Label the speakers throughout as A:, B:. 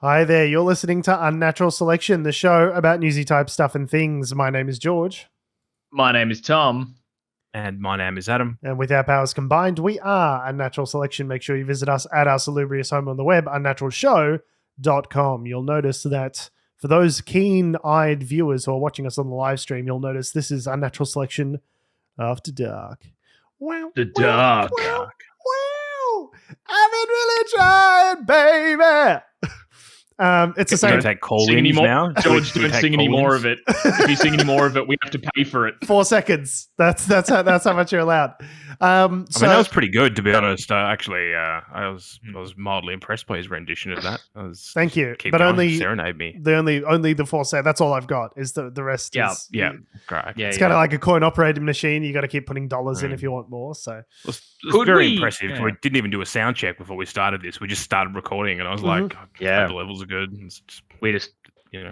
A: Hi there, you're listening to Unnatural Selection, the show about newsy type stuff and things. My name is George.
B: My name is Tom.
C: And my name is Adam.
A: And with our powers combined, we are Unnatural Selection. Make sure you visit us at our salubrious home on the web, unnaturalshow.com. You'll notice that for those keen-eyed viewers who are watching us on the live stream, you'll notice this is Unnatural Selection After Dark.
B: Wow, the dark.
A: Wow. I've been really trying, baby. It's the same.
C: Take call-ins now.
B: George, don't sing any more of it. If you sing any more of it, we have to pay for it.
A: 4 seconds. That's how much you're allowed.
C: I mean, that was pretty good, to be honest. I was mildly impressed by his rendition of that.
A: Thank you.
C: But
A: going,
C: only serenade me.
A: Only the 4 seconds. That's all I've got. Is the rest?
C: Yeah,
A: is,
C: yeah, great.
A: Yeah, it's kind of like a coin-operated machine. You got to keep putting dollars in if you want more. So
C: it was very impressive. Yeah. We didn't even do a sound check before we started this. We just started recording, and I was like, "Yeah, the levels are good."
B: We just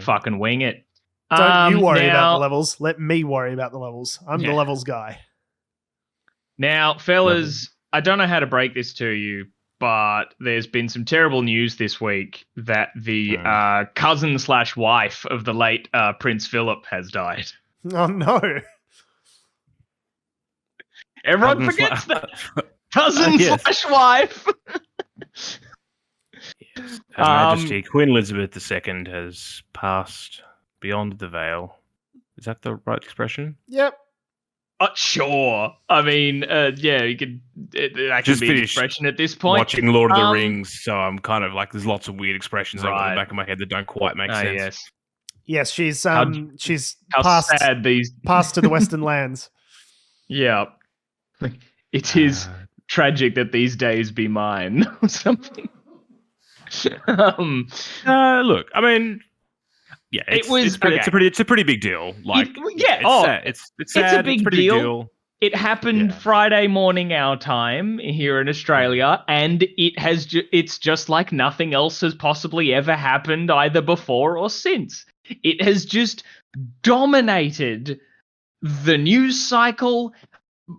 B: fucking wing it.
A: Don't you worry about the levels. Let me worry about the levels. I'm the levels guy.
B: Now, fellas, I don't know how to break this to you, but there's been some terrible news this week that the cousin/wife of the late Prince Philip has died.
A: Oh, no.
B: Everyone forgets that. Cousin/wife.
C: Her Majesty Queen Elizabeth II has passed beyond the veil. Is that the right expression?
A: Yep.
B: Sure. I mean, you could. That can be an expression at this point.
C: Watching Lord of the Rings, so I'm kind of like, there's lots of weird expressions over the back of my head that don't quite make sense.
A: Yes, she's
B: how
A: passed
B: sad
A: passed to the Western lands.
B: Yeah, it is tragic that these days be mine or something.
C: Look, I mean, yeah, it's a pretty big deal. Like, it's sad.
B: A big deal. It happened Friday morning our time here in Australia, and it's just like nothing else has possibly ever happened either before or since. It has just dominated the news cycle.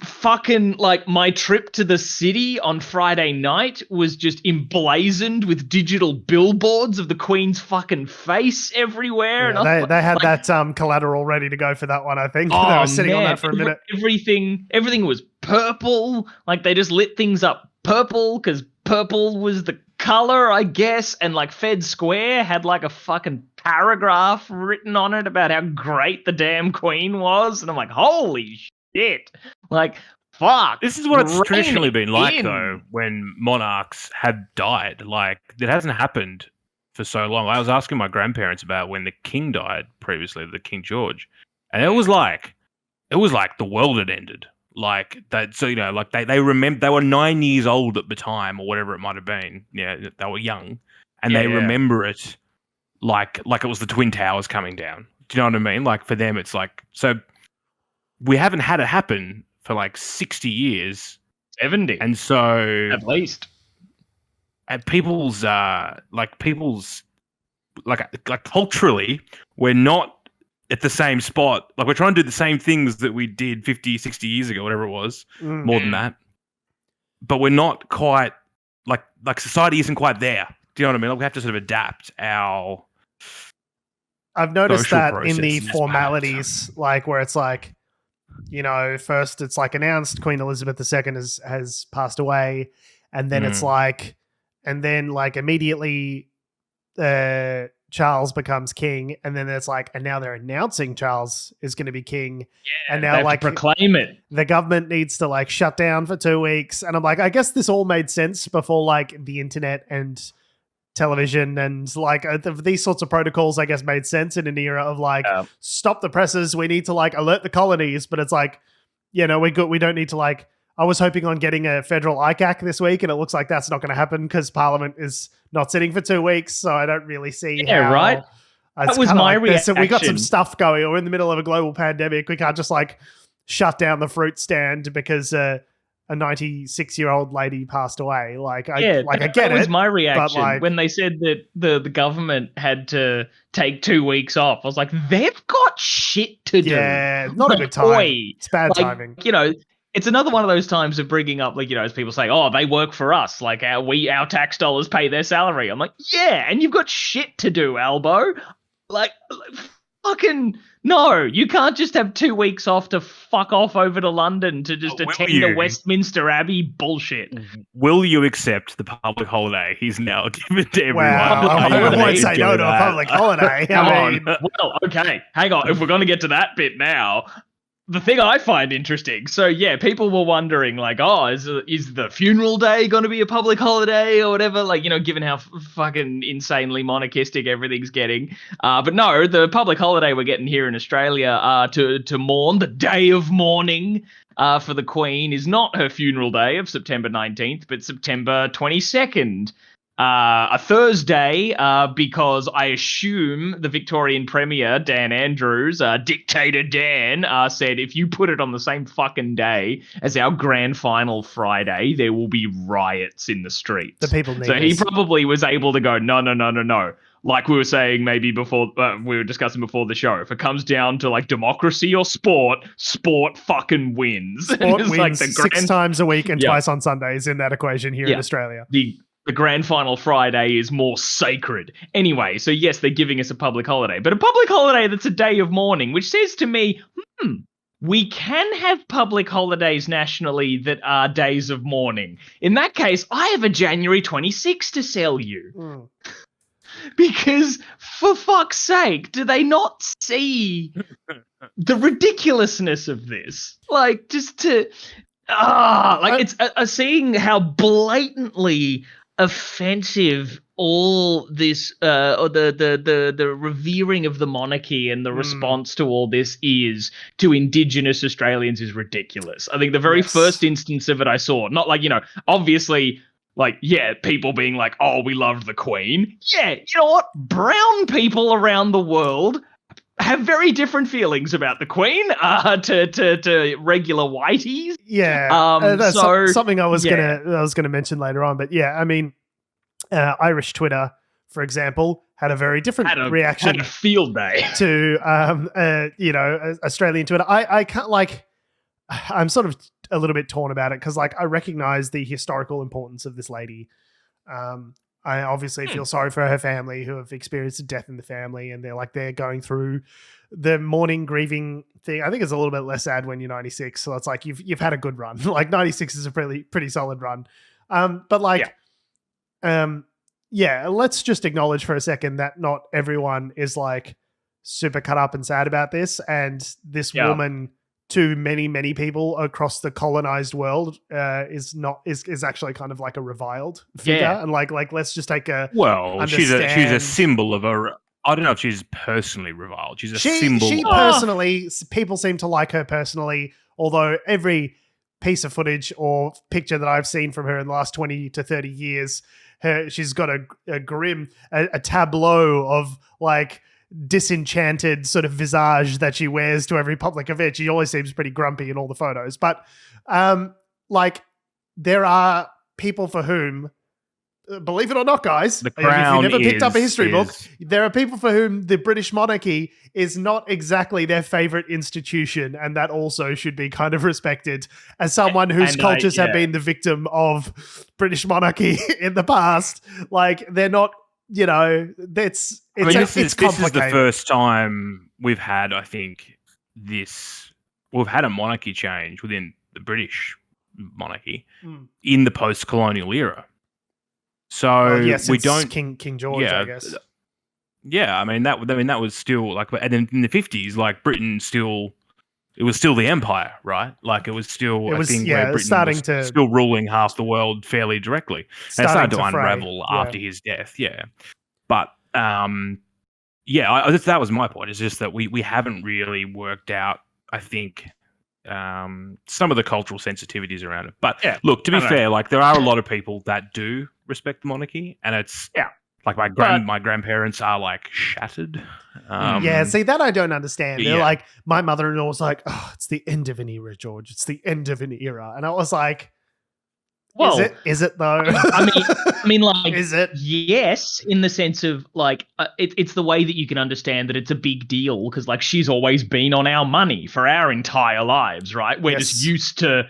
B: Fucking, like, my trip to the city on Friday night was just emblazoned with digital billboards of the Queen's fucking face everywhere.
A: Yeah, and they had that collateral ready to go for that one, I think. They were sitting on that for a minute.
B: Everything was purple. Like, they just lit things up purple because purple was the color, I guess. And, like, Fed Square had, like, a fucking paragraph written on it about how great the damn Queen was. And I'm like, holy shit. Like, fuck.
C: This is what it's traditionally been like, though, when monarchs had died. Like, it hasn't happened for so long. I was asking my grandparents about when the king died previously, the King George, and it was like the world had ended. Like that, so like they remember they were 9 years old at the time or whatever it might have been. Yeah, they were young, and they remember it like it was the Twin Towers coming down. Do you know what I mean? Like, for them, it's like, so we haven't had it happen for like 60 years.
B: 70.
C: And so
B: at least.
C: And people's culturally, we're not at the same spot. Like, we're trying to do the same things that we did 50, 60 years ago, whatever it was, more than that. But we're not quite, like society isn't quite there. Do you know what I mean? Like, we have to sort of adapt our
A: I've noticed that in the formalities, like, where it's like, first it's like announced Queen Elizabeth II has passed away, and then it's like, and then like immediately Charles becomes king, and then it's like, and now they're announcing Charles is going to be king, and now like
B: proclaim it.
A: The government needs to like shut down for 2 weeks, and I'm like, I guess this all made sense before like the internet and television and like these sorts of protocols, I guess, made sense in an era of like stop the presses. We need to like alert the colonies, but it's like, we don't need to like. I was hoping on getting a federal ICAC this week, and it looks like that's not going to happen because Parliament is not sitting for 2 weeks. So I don't really see how.
B: Right. That was my reaction.
A: We got some stuff going. We're in the middle of a global pandemic. We can't just like shut down the fruit stand because a 96-year-old lady passed away. Like, I get it. That
B: was my reaction
A: like,
B: when they said that the government had to take 2 weeks off. I was like, they've got shit to do.
A: Yeah, not a good time. It's bad timing.
B: it's another one of those times of bringing up, like, as people say, oh, they work for us, like our tax dollars pay their salary. I'm like, yeah, and you've got shit to do, Albo. Like fucking no, you can't just have 2 weeks off to fuck off over to London to just attend the Westminster Abbey bullshit.
C: Will you accept the public holiday he's now given to everyone?
A: Wow, I won't say no to a public holiday.
B: Come on. Well, okay, hang on. If we're going to get to that bit now, the thing I find interesting, so yeah, people were wondering, like, oh, is the funeral day going to be a public holiday or whatever? Like, given how fucking insanely monarchistic everything's getting. But no, the public holiday we're getting here in Australia to mourn, the day of mourning for the Queen is not her funeral day of September 19th, but September 22nd. A Thursday, because I assume the Victorian Premier, Dan Andrews, Dictator Dan, said if you put it on the same fucking day as our grand final Friday, there will be riots in the streets.
A: The people need
B: So he probably was able to go, no. Like we were saying maybe before, we were discussing before the show, if it comes down to like democracy or sport fucking wins.
A: Sport wins like 6 times a week and twice on Sundays in that equation here in Australia.
B: The grand final Friday is more sacred. Anyway, so yes, they're giving us a public holiday, but a public holiday that's a day of mourning, which says to me, we can have public holidays nationally that are days of mourning. In that case, I have a January 26th to sell you. Because, for fuck's sake, do they not see the ridiculousness of this? Like, just to... it's seeing how blatantly offensive all this or the revering of the monarchy and the response to all this is to Indigenous Australians is ridiculous. I think the very first instance of it I saw, not like, obviously, like, yeah, people being like, oh, we loved the Queen. Yeah, you know what? Brown people around the world have very different feelings about the Queen to regular whiteys.
A: Yeah, that's something I was gonna mention later on. But yeah, I mean, Irish Twitter, for example, had a very different reaction.
B: Had a field day
A: to Australian Twitter. I can't like. I'm sort of a little bit torn about it because like I recognize the historical importance of this lady. I obviously feel sorry for her family who have experienced a death in the family and they're going through the mourning, grieving thing. I think it's a little bit less sad when you're 96. So it's like you've had a good run. Like 96 is a pretty solid run. Let's just acknowledge for a second that not everyone is like super cut up and sad about this. And this woman, to many people across the colonized world, is actually kind of like a reviled figure. And like let's just take a
C: she's a symbol of a. I don't know if she's personally reviled. She's a symbol.
A: She personally, people seem to like her personally. Although every piece of footage or picture that I've seen from her in the last 20 to 30 years, she's got a grim, a tableau of like disenchanted sort of visage that she wears to every public event. She always seems pretty grumpy in all the photos. But there are people for whom, believe it or not, guys, if you've never picked up a history book, there are people for whom the British monarchy is not exactly their favorite institution, and that also should be kind of respected. As someone whose cultures have been the victim of British monarchy in the past, like they're not, this is the first time we've had, I think, we've had a monarchy change within the British monarchy in the post-colonial era. So we don't King George, I guess.
C: Yeah, I mean that was still like, and in the 50s, like Britain it was still the empire, right? Like it was still where Britain was still ruling half the world fairly directly. And it started to unravel after his death. Yeah, but that was my point. It's just that we haven't really worked out, I think, some of the cultural sensitivities around it. But look, to be fair, like there are a lot of people that do respect the monarchy, and it's like my grandparents are like shattered.
A: See, that I don't understand. They're like, my mother-in-law was like, oh, it's the end of an era, George. It's the end of an era. And I was like,
B: Well,
A: is it though?
B: I mean, like,
A: is it?
B: Yes, in the sense of like, it's the way that you can understand that it's a big deal because like she's always been on our money for our entire lives, right? We're just used to.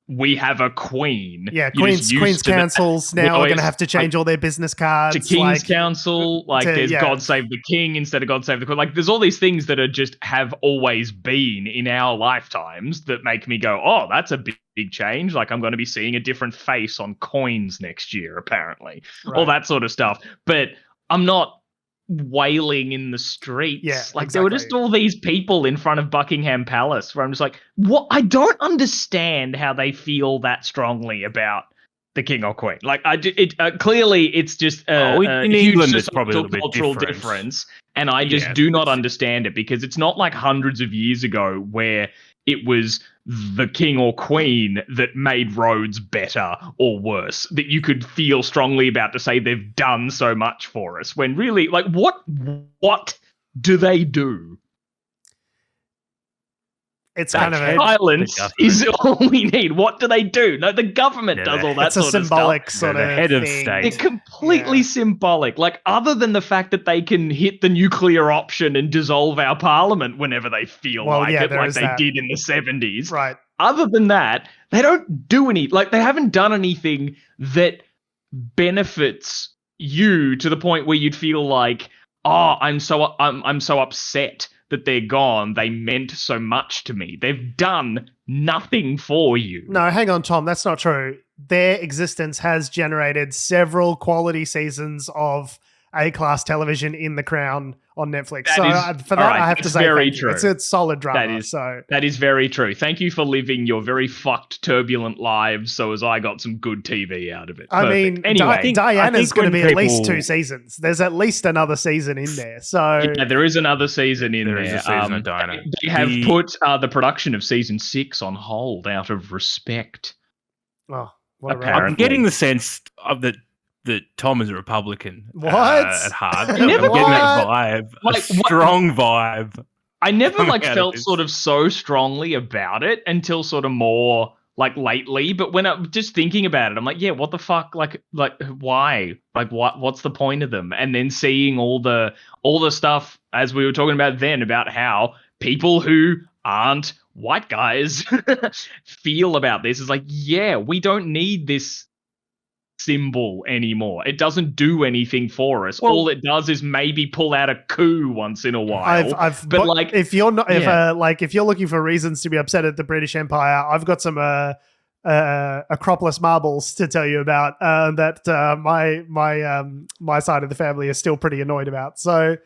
B: We have a queen.
A: Yeah, Queen's councils now are going to have to change all their business cards.
B: To King's Council, there's God Save the King instead of God Save the Queen. Like, there's all these things that are just have always been in our lifetimes that make me go, oh, that's a big change. Like, I'm going to be seeing a different face on coins next year, apparently. Right. All that sort of stuff. But I'm not wailing in the streets.
A: Yeah,
B: like exactly. There were just all these people in front of Buckingham Palace where I'm just like, what? I don't understand how they feel that strongly about the king or queen. Like, clearly it's just a huge
C: England it's probably a little
B: cultural
C: bit
B: difference, and I just do not understand it because it's not like hundreds of years ago where it was the king or queen that made roads better or worse, that you could feel strongly about to say they've done so much for us, when really, like, what do they do?
A: It's kind of
B: silence is all we need. What do they do? No, the government does all that sort of stuff.
A: It's a symbolic sort of
C: head of
A: thing.
C: state.
B: It's completely symbolic. Like, other than the fact that they can hit the nuclear option and dissolve our parliament whenever they feel like it, like they did in the 70s.
A: Right.
B: Other than that, they don't do they haven't done anything that benefits you to the point where you'd feel like, oh, I'm so upset that they're gone. They meant so much to me. They've done nothing for you.
A: No, hang on, Tom. That's not true. Their existence has generated several quality seasons of A-class television in The Crown on Netflix. I have to say
B: very true.
A: It's a solid drama.
B: That is very true. Thank you for living your very fucked, turbulent lives so as I got some good TV out of it.
A: I mean,
B: anyway,
A: Diana's going to be at least 2 seasons. There's at least another season in there. So
B: yeah, there is another season in there.
C: There is a season of Diana.
B: They have put the production of season 6 on hold out of respect.
A: Oh,
C: I'm getting the sense of that Tom is a Republican.
A: What?
C: At heart. I'm
B: getting
C: that vibe. Like, a strong vibe.
B: I never felt sort of so strongly about it until sort of more like lately. But when I'm just thinking about it, I'm like, yeah, what the fuck? Like why? Like, what's the point of them? And then seeing all the stuff, as we were talking about then, about how people who aren't white guys feel about this is like, yeah, we don't need this symbol anymore. It doesn't do anything for us. All it does is maybe pull out a coup once in a while.
A: If you're looking for reasons to be upset at the British Empire, I've got some Acropolis marbles to tell you about that my side of the family is still pretty annoyed about. So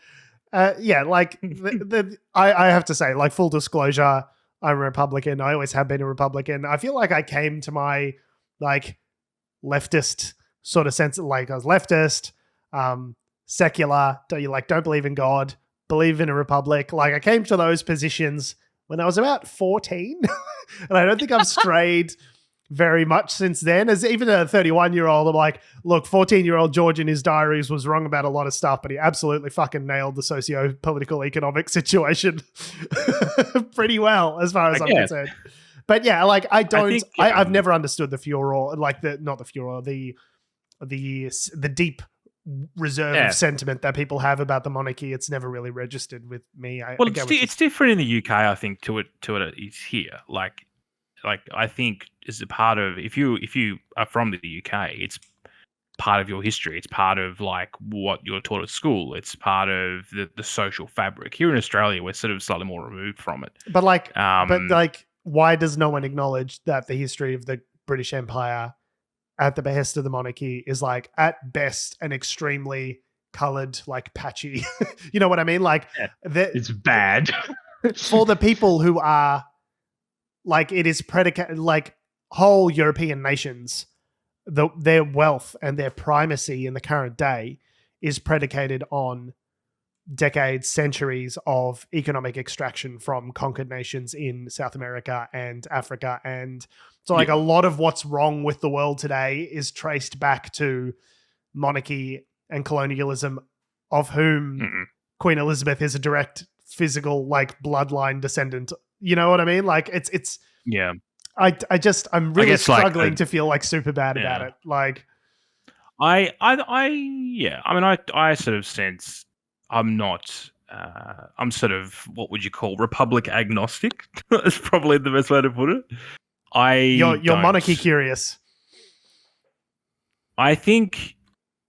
A: I have to say, like, full disclosure, I'm a Republican. I always have been a Republican. I feel like I came to my leftist sort of sense, like I was leftist, secular, don't believe in God, believe in a republic. Like, I came to those positions when I was about 14 and I don't think I've strayed very much since then. As even a 31-year-old, I'm like, look, 14-year-old George in his diaries was wrong about a lot of stuff, but he absolutely fucking nailed the socio-political economic situation pretty well as far as I'm concerned. But yeah, like, I've never understood the furor, like not the furor, the deep reserve sentiment that people have about the monarchy. It's never really registered with me.
C: It's different in the UK, I think, to it is here. Like I think is a part of, if you are from the UK, it's part of your history. It's part of like what you're taught at school. It's part of the social fabric. Here in Australia, we're sort of slightly more removed from it.
A: But why does no one acknowledge that the history of the British Empire at the behest of the monarchy is, like, at best an extremely coloured, like, patchy, you know what I mean? Like,
B: it's bad.
A: For the people who are, like, it is predicated, like, whole European nations, their wealth and their primacy in the current day is predicated on decades, centuries of economic extraction from conquered nations in South America and Africa. And so, like, a lot of what's wrong with the world today is traced back to monarchy and colonialism, of whom Queen Elizabeth is a direct physical, like, bloodline descendant. You know what I mean? Like, it's I'm really
C: guess, like,
A: struggling to feel like super bad about
C: Yeah.
A: it. Like,
C: I mean, I sort of sense I'm not. I'm sort of what would you call republic agnostic? That's probably the best way to put it.
A: you're monarchy curious.
C: I think.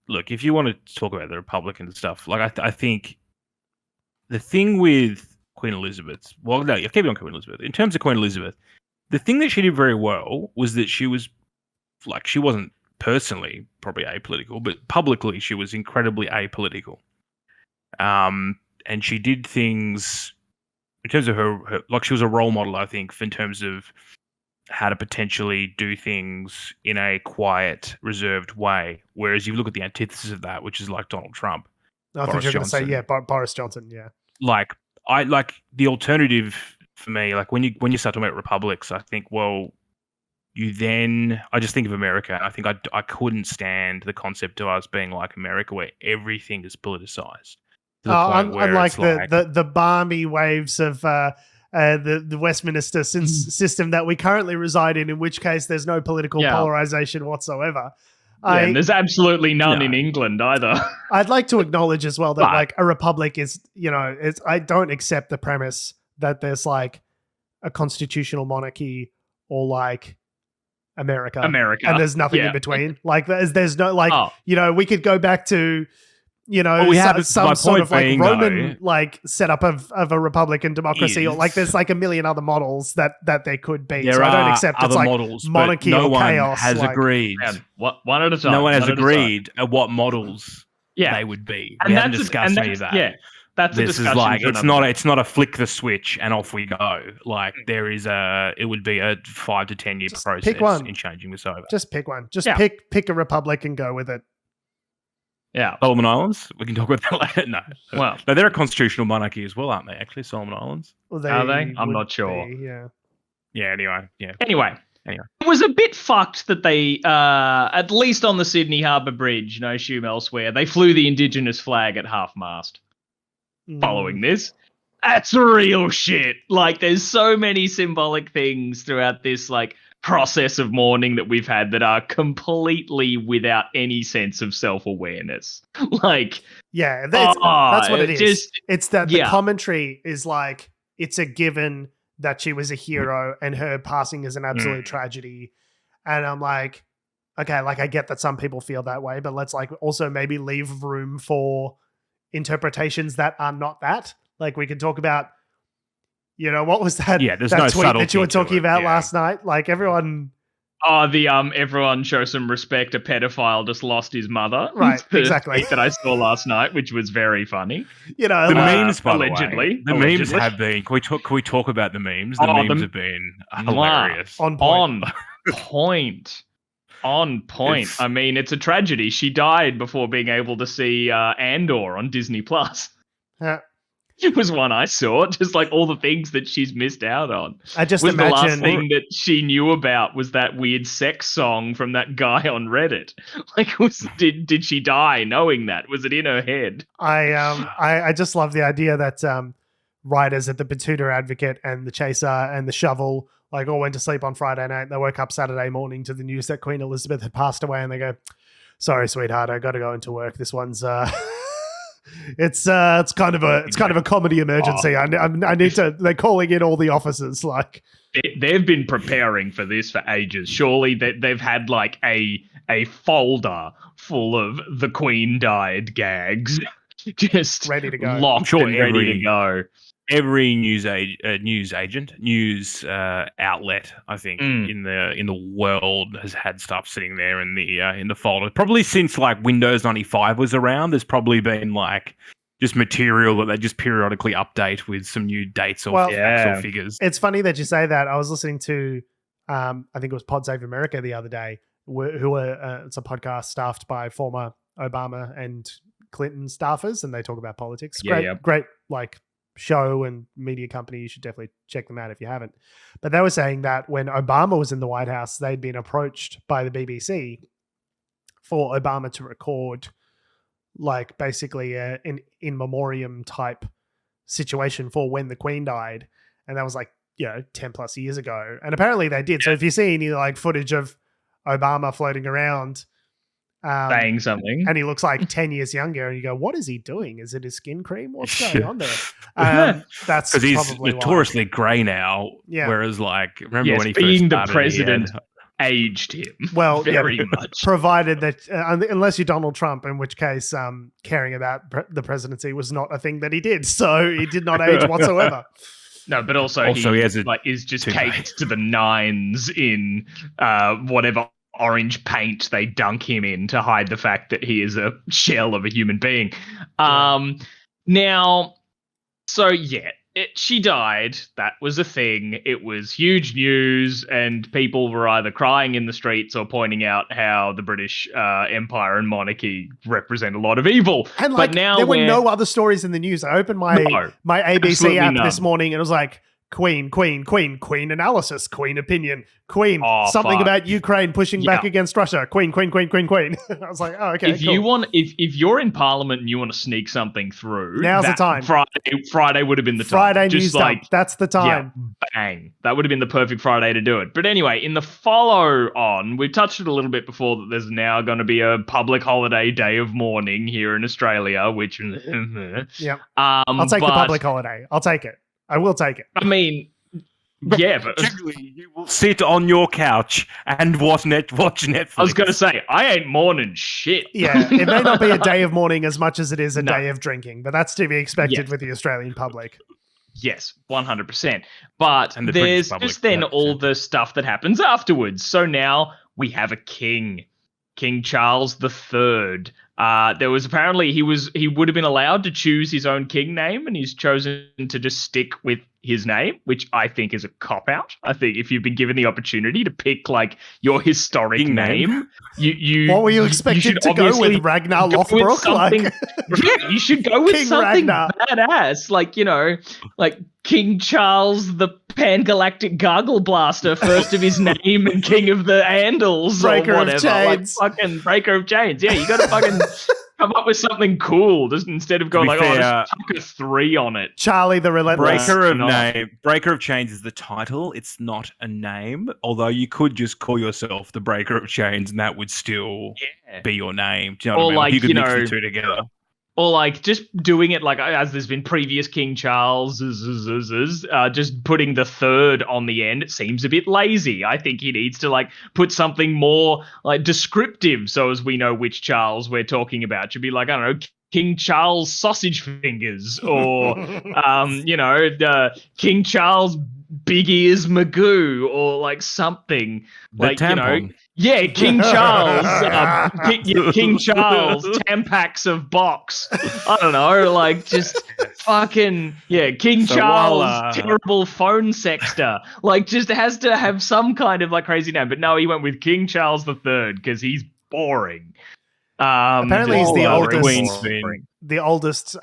C: Look, if you want to talk about the Republican stuff, like I think the thing with Queen Elizabeth. Well, no, you keep on Queen Elizabeth. In terms of Queen Elizabeth, the thing that she did very well was that she wasn't personally probably apolitical, but publicly she was incredibly apolitical. And she did things in terms of her like she was a role model, I think, in terms of how to potentially do things in a quiet, reserved way. Whereas you look at the antithesis of that, which is like Donald Trump.
A: I thought you were going to say, yeah, Boris Johnson, yeah.
C: Like I like the alternative for me, like when you start talking about republics, I think, well, I just think of America. I think I couldn't stand the concept of us being like America, where everything is politicized.
A: Unlike the balmy waves of the Westminster system that we currently reside in which case there's no political polarization whatsoever.
B: And there's absolutely none in England either.
A: I'd like to acknowledge as well that like a republic is, I don't accept the premise that there's like a constitutional monarchy or like America, and there's nothing in between. Like there's no like we could go back to we have some sort of like Roman like setup of a republican democracy, or like there's like a million other models that there could be. So I don't accept it's like models, monarchy or chaos.
C: Has agreed.
B: One at a time.
C: No one has agreed at what models they would be. We haven't discussed any of that.
B: Yeah. That's
C: this is like it's not a flick the switch and off we go. Like it would be a 5 to 10 year process in changing this over.
A: Just pick one. Just pick a republic and go with it.
B: Yeah.
C: Solomon Islands? We can talk about that later. No. Well, no, they're a constitutional monarchy as well, aren't they, actually, Solomon Islands?
B: Well, are they? I'm not sure.
C: Yeah, anyway.
B: It was a bit fucked that they, at least on the Sydney Harbour Bridge, no assume elsewhere, they flew the Indigenous flag at half-mast following this. That's real shit. Like, there's so many symbolic things throughout this, like, process of mourning that we've had that are completely without any sense of self-awareness. Like,
A: that's what it is. It's that the commentary is like, it's a given that she was a hero and her passing is an absolute tragedy. And I'm like, okay, like I get that some people feel that way, but let's like also maybe leave room for interpretations that are not that. Like we can talk about, what was that? Yeah, there's that tweet that you were talking about last night. Like everyone.
B: Oh, everyone show some respect. A pedophile just lost his mother.
A: Right, exactly.
B: Tweet that I saw last night, which was very funny.
C: The memes, by
B: allegedly.
C: The memes have been. Can we talk about the memes? The memes have been hilarious.
A: On point.
B: On point. I mean, it's a tragedy. She died before being able to see Andor on Disney Plus. It was one I saw, just like all the things that she's missed out on.
A: I just
B: imagine the last
A: imagine
B: thing that she knew about was that weird sex song from that guy on Reddit. Like, did she die knowing that? Was it in her head?
A: I just love the idea that writers at the Batuta Advocate and the Chaser and the Shovel like all went to sleep on Friday night. They woke up Saturday morning to the news that Queen Elizabeth had passed away, and they go, "Sorry, sweetheart, I got to go into work. This one's." It's kind of a comedy emergency. I need to. They're calling in all the officers. Like
B: they've been preparing for this for ages. Surely they've had like a folder full of the Queen died gags, just
A: ready to go,
B: locked and ready to go.
C: Every news outlet, I think, in the world has had stuff sitting there in the folder. Probably since like Windows 95 was around, there's probably been like just material that they just periodically update with some new dates or facts or figures.
A: It's funny that you say that. I was listening to, I think it was Pod Save America the other day, it's a podcast staffed by former Obama and Clinton staffers, and they talk about politics. Great, like show and media company. You should definitely check them out if you haven't. But they were saying that when Obama was in the White House, they'd been approached by the BBC for Obama to record like basically an in memoriam type situation for when the Queen died. And that was like 10 plus years ago. And apparently they did. So if you see any like footage of Obama floating around,
B: saying something,
A: and he looks like 10 years younger, and you go, what is he doing? Is it his skin cream? What's going on there? That's
C: because he's
A: probably
C: notoriously grey now.
A: Yeah.
C: Whereas, like, remember when he
B: being
C: first
B: the
C: started,
B: president aged him very much.
A: Provided that, unless you're Donald Trump, in which case caring about the presidency was not a thing that he did. So he did not age whatsoever.
B: No, but also he has is just caked to the nines in whatever orange paint they dunk him in to hide the fact that he is a shell of a human being. Now, so she died. That was a thing. It was huge news, and people were either crying in the streets or pointing out how the British Empire and monarchy represent a lot of evil.
A: And
B: but now
A: there were no other stories in the news. I opened my ABC app this morning, and it was like, Queen analysis, Queen opinion, Queen something about Ukraine pushing back against Russia, Queen. I was like, oh, okay.
B: If you're in Parliament and you want to sneak something through,
A: now's the time.
B: Friday would have been the time.
A: Friday news dump. That's the time.
B: Yeah, bang. That would have been the perfect Friday to do it. But anyway, in the follow on, we've touched it a little bit before that there's now going to be a public holiday day of mourning here in Australia, which
A: I'll take the public holiday. I'll take it. I will take it.
B: I mean, yeah, but
C: you will sit on your couch and watch Netflix.
B: I was going to say, I ain't mourning shit.
A: Yeah, it may not be a day of mourning as much as it is a day of drinking, but that's to be expected with the Australian public.
B: Yes, 100%. But there's just then all the stuff that happens afterwards. So now we have a king, King Charles III. There was apparently he would have been allowed to choose his own king name, and he's chosen to just stick with his name, which I think is a cop-out. I think if you've been given the opportunity to pick like your historic name, you
A: what were you expecting to go with? Ragnar Lothbrok?
B: You should go with
A: King
B: something
A: Ragnar.
B: badass, like King Charles the Pan-Galactic Gargle Blaster, first of his name and King of the Andals,
A: Breaker
B: or whatever.
A: of Chains.
B: Like fucking Breaker of Chains. Yeah, you got to fucking come up with something cool, just instead of going just chuck a 3 on it.
A: Charlie the Relentless.
C: Breaker of Chains is the title. It's not a name. Although you could just call yourself the Breaker of Chains, and that would still be your name. Do you know what I mean? You could mix the two together.
B: Or like just doing it like as there's been previous King Charles, just putting the third on the end. It seems a bit lazy. I think he needs to like put something more like descriptive, so as we know which Charles we're talking about. Should be like, I don't know, King Charles Sausage Fingers, or King Charles Big Ears Magoo, or like something like
C: tampon.
B: King Charles, King Charles Tampax of box. I don't know, like just fucking King Charles terrible phone sexter. Like just has to have some kind of like crazy name. But no, he went with King Charles III because he's boring.
A: Apparently he's the oldest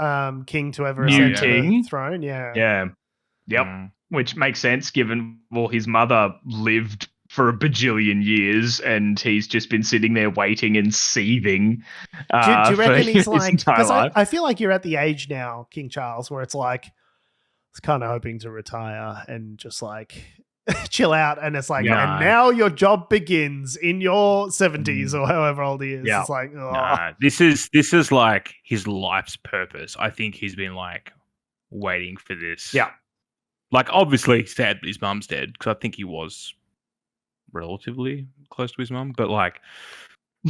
A: king to ever ascend to the throne.
B: Yep. Which makes sense given his mother lived for a bajillion years and he's just been sitting there waiting and seething.
A: Do you reckon he's like, because
B: life.
A: I feel like you're at the age now, King Charles, where it's like, it's kind of hoping to retire and just like chill out. And it's like, and now your job begins in your 70s or however old he is.
C: Yeah.
A: It's like,
C: this is like his life's purpose. I think he's been like waiting for this.
B: Yeah.
C: Like, obviously, sad that his mum's dead, because I think he was relatively close to his mum, but like...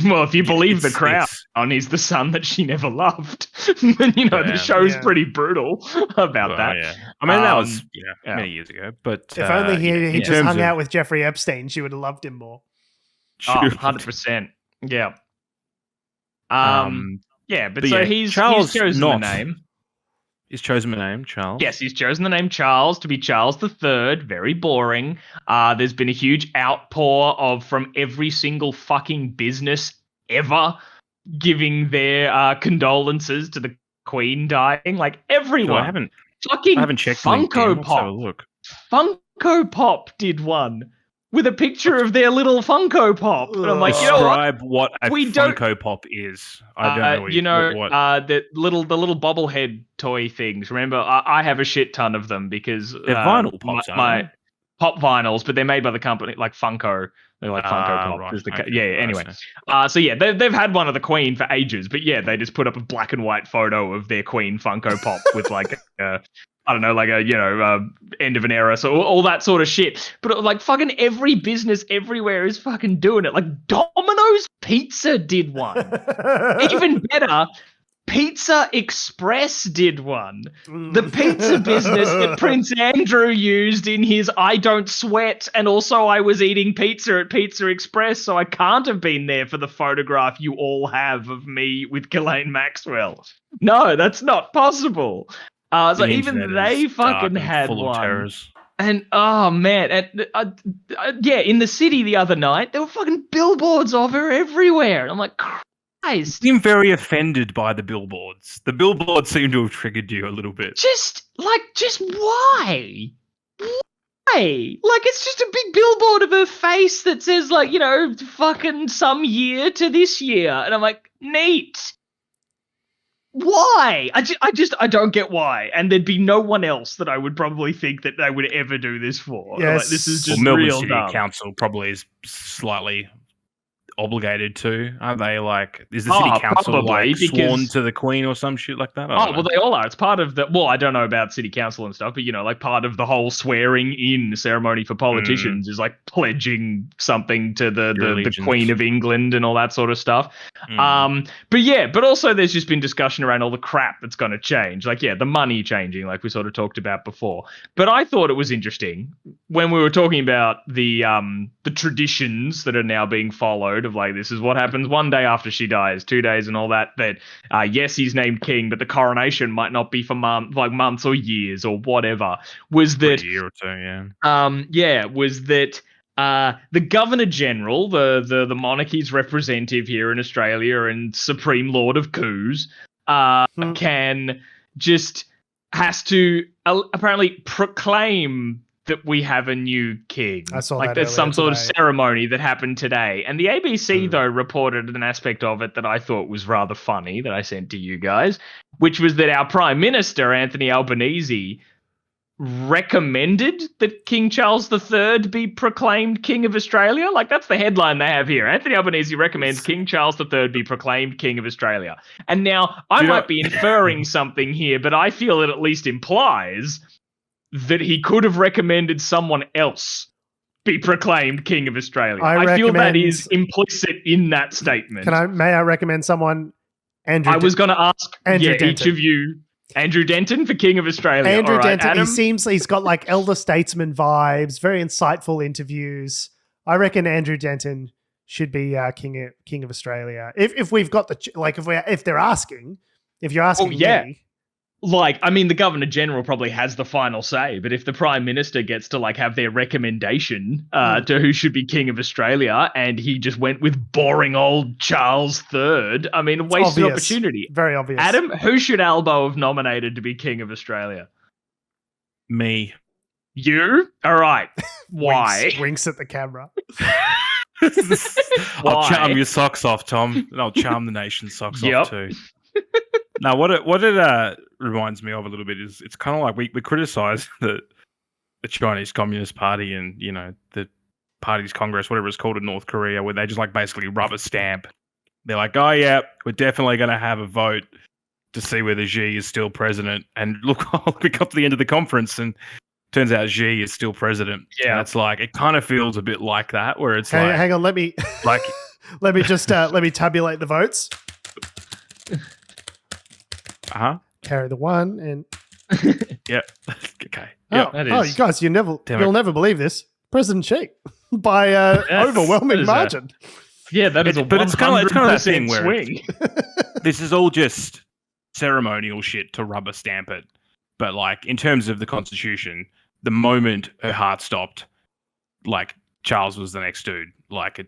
B: Well, if you believe the Crown, he's the son that she never loved. Then, the show's pretty brutal about that.
C: Yeah. I mean, that was many years ago, but...
A: If only he just hung out with Jeffrey Epstein, she would have loved him more.
B: 100%. Yeah. But so he's chosen the name.
C: He's chosen the name, Charles.
B: Yes, he's chosen the name Charles to be Charles III. Very boring. There's been a huge outpour from every single fucking business ever giving their condolences to the Queen dying. Like, everyone.
C: I haven't
B: fucking
C: checked
B: Funko
C: LinkedIn.
B: Pop.
C: Look.
B: Funko Pop did one. with a picture of their little Funko Pop. And I'm like,
C: describe what a Funko Pop is. I don't know. What?
B: The little bobblehead toy things. Remember, I have a shit ton of them because
C: they're vinyl pops.
B: My pop vinyls, but they're made by the company like Funko. They're like Funko Pop.
C: Right.
B: Anyway. So yeah, they've had one of the Queen for ages, but yeah, they just put up a black and white photo of their Queen Funko Pop with like I don't know, like a end of an era, so all that sort of shit. But like fucking every business everywhere is fucking doing it. Like Domino's Pizza did one. Even better, Pizza Express did one. The pizza business that Prince Andrew used in his I don't sweat, and also I was eating pizza at Pizza Express, so I can't have been there for the photograph you all have of me with Ghislaine Maxwell. No, that's not possible. So even they fucking had one. And oh man, and in the city the other night, there were fucking billboards of her everywhere. And I'm like, Christ.
C: I seem very offended by the billboards. The billboards seem to have triggered you a little bit.
B: Just why? Why? Like, it's just a big billboard of her face that says, like, fucking some year to this year. And I'm like, neat. Why? I don't get why. And there'd be no one else that I would probably think that they would ever do this for.
A: Yes.
B: Like, this is just
C: Melbourne
B: real
C: City
B: dumb.
C: Council probably is slightly obligated to. Are they like, is the city council
B: probably,
C: sworn to the Queen or some shit like that?
B: Well, they all are. It's part of the, I don't know about city council and stuff, but like part of the whole swearing in ceremony for politicians is like pledging something to the Queen of England and all that sort of stuff. But also there's just been discussion around all the crap that's going to change. Like, the money changing, like we sort of talked about before. But I thought it was interesting when we were talking about the traditions that are now being followed of like, this is what happens one day after she dies, 2 days and all that, yes, he's named king, but the coronation might not be for months or years or whatever, was that
C: a year or two,
B: was that the Governor General, the monarchy's representative here in Australia and Supreme Lord of coups, has to apparently proclaim that we have a new king.
A: I saw
B: like
A: that
B: there's some sort
A: today.
B: of ceremony that happened today. And the ABC, though, reported an aspect of it that I thought was rather funny that I sent to you guys, which was that our Prime Minister, Anthony Albanese, recommended that King Charles III be proclaimed King of Australia. Like, that's the headline they have here. Anthony Albanese recommends King Charles III be proclaimed King of Australia. And now, I might be inferring something here, but I feel it at least implies that he could have recommended someone else be proclaimed King of Australia. I feel that is implicit in that statement.
A: May I recommend someone? Andrew.
B: I was going to ask
A: Denton.
B: each of you. Andrew Denton for King of Australia.
A: Andrew Denton.
B: Adam?
A: He's got like elder statesman vibes. Very insightful interviews. I reckon Andrew Denton should be King of Australia. If we've got if you're asking me.
B: Like, I mean, the Governor General probably has the final say, but if the Prime Minister gets to like have their recommendation to who should be King of Australia, and he just went with boring old Charles III, I mean, wasted opportunity.
A: Very obvious.
B: Adam, who should Albo have nominated to be King of Australia? You? All right. Why?
A: Winks at the camera.
C: I'll charm your socks off, Tom, and I'll charm the nation's socks off too. Now, what it reminds me of a little bit is it's kind of like we criticize the Chinese Communist Party and the party's Congress, whatever it's called in North Korea, where they just like basically rubber stamp. They're like, oh yeah, we're definitely going to have a vote to see whether Xi is still president. And look, we got to the end of the conference and turns out Xi is still president. Yeah, and it's like it kind of feels a bit like that, where it's like,
A: hang on, let me
C: like
A: let me just let me tabulate the votes. Carry the one and
C: yeah. Okay.
A: You guys, you'll never believe this. President Xi by overwhelming margin.
B: Yeah, that is
C: but it's kind of that thing where
B: swing.
C: This is all just ceremonial shit to rubber stamp it. But like in terms of the Constitution, the moment her heart stopped, like Charles was the next dude. Like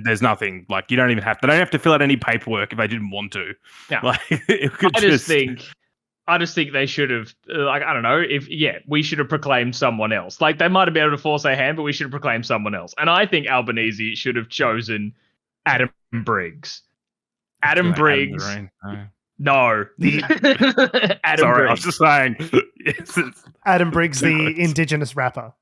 C: there's nothing like they don't have to fill out any paperwork if they didn't want to.
B: Yeah.
C: Like
B: I just think I just think they should have, I don't know, we should have proclaimed someone else. Like, they might have been able to force their hand, but we should have proclaimed someone else. And I think Albanese should have chosen Adam Briggs. Adam Briggs. No. Adam
C: Sorry,
B: Briggs.
C: I was just saying. Yes,
A: Adam Briggs, the Indigenous rapper.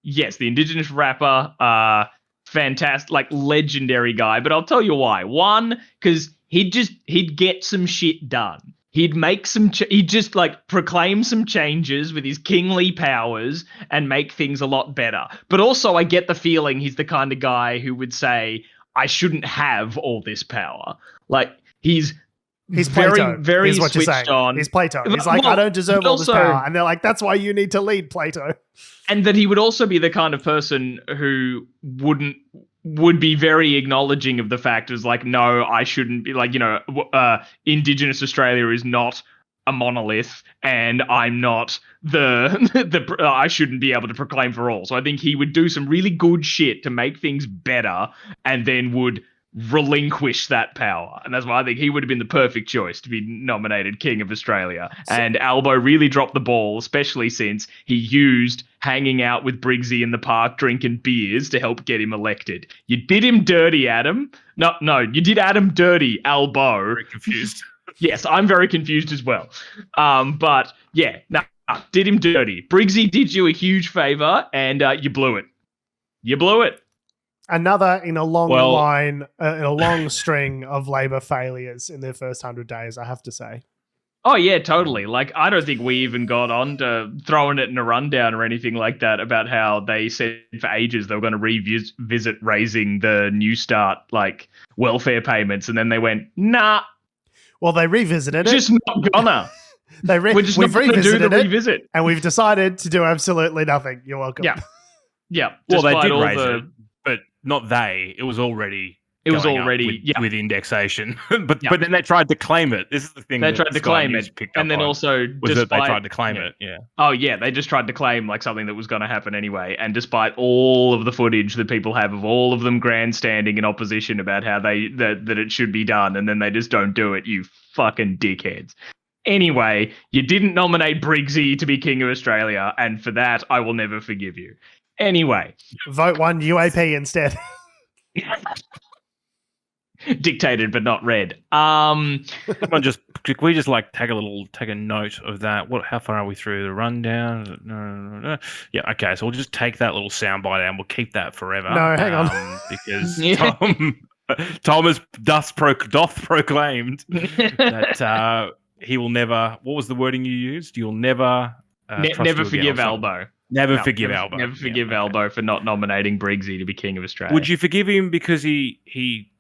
B: Yes, the Indigenous rapper. Fantastic, like, legendary guy. But I'll tell you why. One, because he'd get some shit done. He'd make he'd just like proclaim some changes with his kingly powers and make things a lot better. But also I get the feeling he's the kind of guy who would say, I shouldn't have all this power. Like, he's
A: Plato,
B: very
A: is what you're
B: switched
A: saying.
B: on.
A: He's Plato. He's like, I don't deserve all this power. And they're like, that's why you need to lead, Plato.
B: And that he would also be the kind of person who would be very acknowledging of the fact is like, no, I shouldn't be, like, Indigenous Australia is not a monolith, and I'm not I shouldn't be able to proclaim for all. So I think he would do some really good shit to make things better, and then would relinquish that power. And that's why I think he would have been the perfect choice to be nominated King of Australia. And Albo really dropped the ball, especially since he used hanging out with Briggsy in the park drinking beers to help get him elected. You did him dirty, Adam. No, you did Adam dirty, Albo.
C: Very confused.
B: Yes, I'm very confused as well. But yeah, did him dirty. Briggsy did you a huge favor, and you blew it. You blew it.
A: Another in a long string of Labor failures in their first 100 days, I have to say.
B: Oh, yeah, totally. Like, I don't think we even got on to throwing it in a rundown or anything like that about how they said for ages they were going to revisit raising the New Start, like, welfare payments, and then they went, nah.
A: Well, they revisited it.
B: Just not gonna.
A: We're just not going to do the
B: revisit.
A: And we've decided to do absolutely nothing. You're welcome.
B: Yeah.
C: Well, they did raise it, but not they. It was already with indexation. but then they tried to claim it. This is the thing.
B: They tried to claim it, and then also
C: they tried to claim it. Yeah.
B: Oh yeah, they just tried to claim like something that was going to happen anyway. And despite all of the footage that people have of all of them grandstanding in opposition about how that it should be done, and then they just don't do it. You fucking dickheads. Anyway, you didn't nominate Briggsy to be King of Australia, and for that, I will never forgive you. Anyway.
A: Vote one UAP instead.
B: Dictated but not read.
C: Can we just like take a note of that? How far are we through the rundown? No. Yeah, okay. So we'll just take that little soundbite and we'll keep that forever.
A: No, hang on.
C: Because Thomas doth proclaimed that he will never. What was the wording you used? You'll never
B: never forgive Albo.
C: Never forgive Albo.
B: Never forgive Albo for not nominating Briggsy to be King of Australia.
C: Would you forgive him because he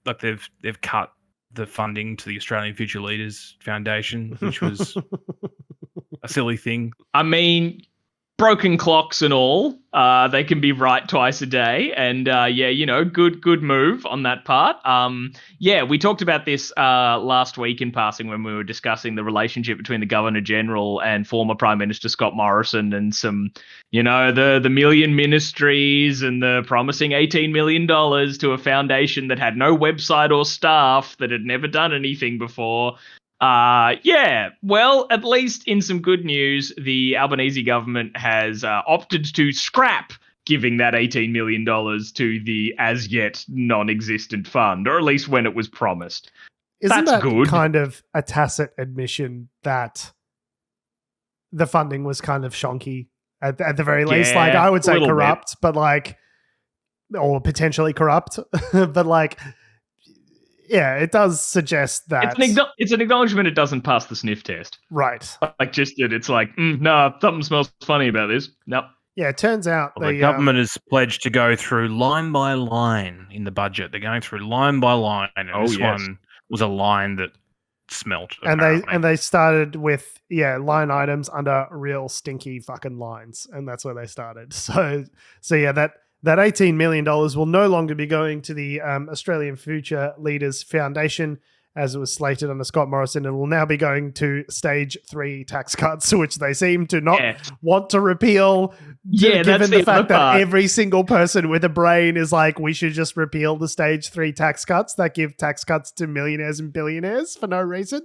C: like they've cut the funding to the Australian Future Leaders Foundation, which was a silly thing?
B: I mean, broken clocks and all, they can be right twice a day, and good move on that part. We talked about this last week in passing when we were discussing the relationship between the Governor General and former Prime Minister Scott Morrison, and some, the million ministries and the promising $18 million to a foundation that had no website or staff, that had never done anything before. Well, at least in some good news, the Albanese government has opted to scrap giving that $18 million to the as yet non-existent fund, or at least when it was promised.
A: Isn't
B: That's
A: that
B: good.
A: Kind of a tacit admission that the funding was kind of shonky at the very least? Like, I would say corrupt, but or potentially corrupt, but yeah, it does suggest that
B: it's an acknowledgement it doesn't pass the sniff test.
A: Right.
B: It's like, no, something smells funny about this. Nope.
A: Yeah, it turns out
C: the government has pledged to go through line by line in the budget. They're going through line by line, and one was a line that smelt.
A: And they started with line items under real stinky fucking lines, and that's where they started. So yeah, that $18 million will no longer be going to the Australian Future Leaders Foundation, as it was slated under Scott Morrison. It will now be going to stage 3 tax cuts, which they seem to not want to repeal, given the fact that every single person with a brain is like, we should just repeal the stage 3 tax cuts that give tax cuts to millionaires and billionaires for no reason.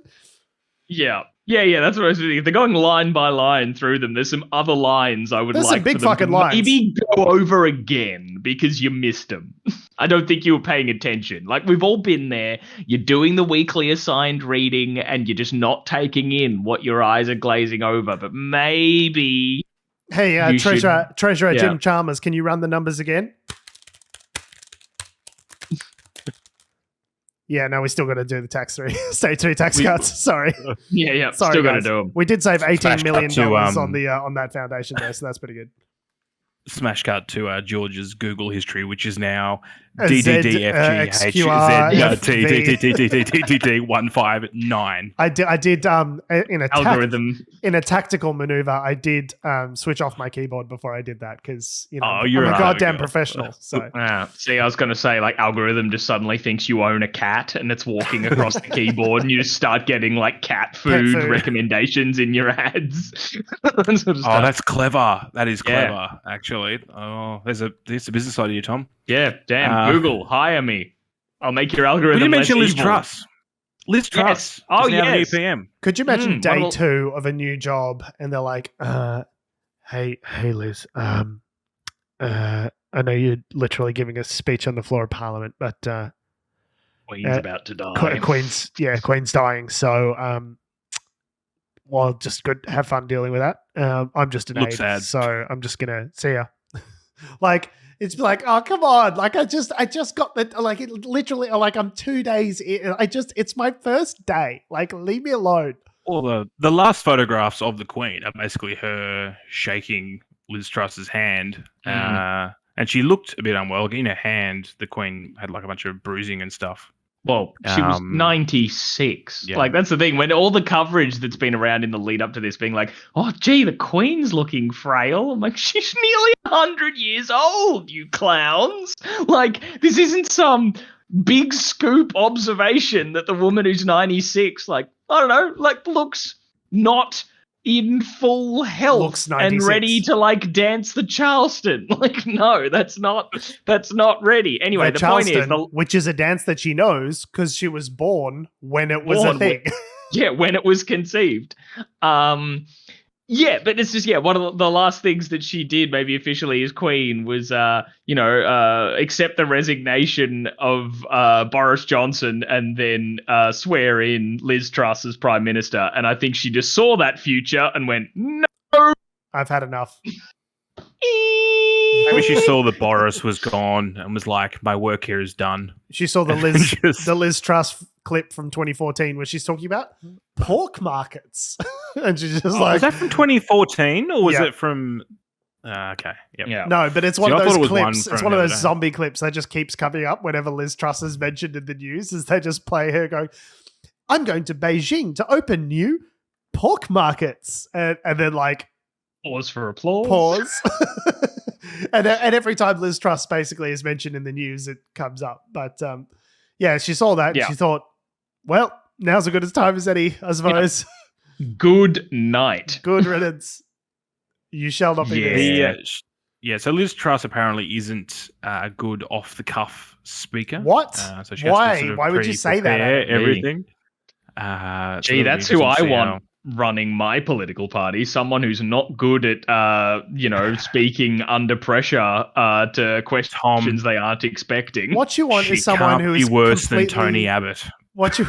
B: Yeah. That's what I was thinking. If they're going line by line through them, there's some other lines I would
A: There's
B: like
A: some big
B: for them
A: fucking
B: to
A: lines.
B: maybe go over again because you missed them. I don't think you were paying attention. Like, we've all been there. You're doing the weekly assigned reading and you're just not taking in what your eyes are glazing over. But maybe...
A: Hey, Treasurer Jim Chalmers, can you run the numbers again? Yeah, no, we still got to do the state 3 tax cuts. Sorry.
B: Yeah.
A: Sorry,
B: still got to
A: guys.
B: do them.
A: We did save $18 million
C: to,
A: on that foundation there, so that's pretty good.
C: Smash cut to George's Google history, which is now DDDFGHZ159.
A: I did
B: algorithm
A: in a tactical maneuver. I did switch off my keyboard before I did that because I'm
C: you're
A: a
C: a
A: goddamn
C: girl.
A: professional. So
B: see, I was going to say, like, algorithm just suddenly thinks you own a cat and it's walking across the keyboard, and you just start getting like cat food recommendations in your ads.
C: That's clever. That is clever, actually. Oh, there's a business idea, Tom.
B: Yeah, damn. Google, hire me. I'll make your algorithm.
C: We didn't mention Liz
B: evil.
C: Truss. Liz Truss.
B: Yes. Oh,
C: yes.
B: yes.
C: PM.
A: Could you imagine day 2 of a new job and they're like, hey Liz, I know you're literally giving a speech on the floor of Parliament, but
B: Queen's about to die.
A: Queen's dying, so well, just good. Have fun dealing with that. I'm just an aide,
C: sad.
A: so I'm just gonna see ya. Like, it's like, oh, come on! Like, I just got the like it literally like I'm 2 days in. It's my first day. Like, leave me alone.
C: Well, the last photographs of the Queen are basically her shaking Liz Truss's hand, and she looked a bit unwell. In her hand, the Queen had like a bunch of bruising and stuff.
B: Well, she was 96.
C: Yeah.
B: Like, that's the thing. When all the coverage that's been around in the lead up to this being like, oh, gee, the Queen's looking frail. I'm like, she's nearly 100 years old, you clowns. Like, this isn't some big scoop observation that the woman who's 96, like, I don't know, like, looks not in full health and ready to like dance the Charleston. Like, no, that's not ready. Anyway, the point is,
A: which is a dance that she knows because she was born when it was a thing.
B: When it was conceived. But it's just, one of the last things that she did, maybe officially as Queen, was, accept the resignation of Boris Johnson and then swear in Liz Truss as Prime Minister. And I think she just saw that future and went, no.
A: I've had enough.
C: Maybe she saw that Boris was gone and was like, my work here is done.
A: She saw the Liz Truss clip from 2014 where she's talking about pork markets. And she's just like...
C: Was that from 2014 or was it from... okay. Yep.
B: Yeah.
A: No, but it's one of those clips. It's one of those zombie clips that just keeps coming up whenever Liz Truss is mentioned in the news, as they just play her going, I'm going to Beijing to open new pork markets. And then like...
B: Pause for applause.
A: Pause. and every time Liz Truss basically is mentioned in the news, it comes up. But she saw that and she thought, well, now's as good a time as any, I suppose.
B: Good night.
A: Good riddance. You shall not be missed.
C: So Liz Truss apparently isn't a good off-the-cuff speaker.
A: What?
C: So she
A: Why?
C: has to sort of
A: Why would you say that?
C: Everything.
B: That's who I want running my political party. Someone who's not good at, speaking under pressure to questions they aren't expecting.
A: What you want is someone who is
C: worse than Tony Abbott.
A: What you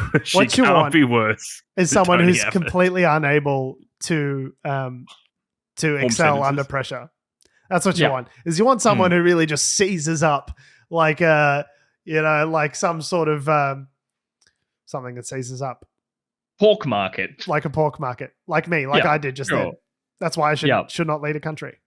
A: want
C: be worse
A: is someone
C: Tony
A: who's
C: Abbott.
A: completely unable to excel under pressure. That's what you want. Is you want someone who really just seizes up, like like some sort of something that seizes up.
B: Pork market.
A: Like a pork market. Like me, like I did just then. That's why I should not lead a country.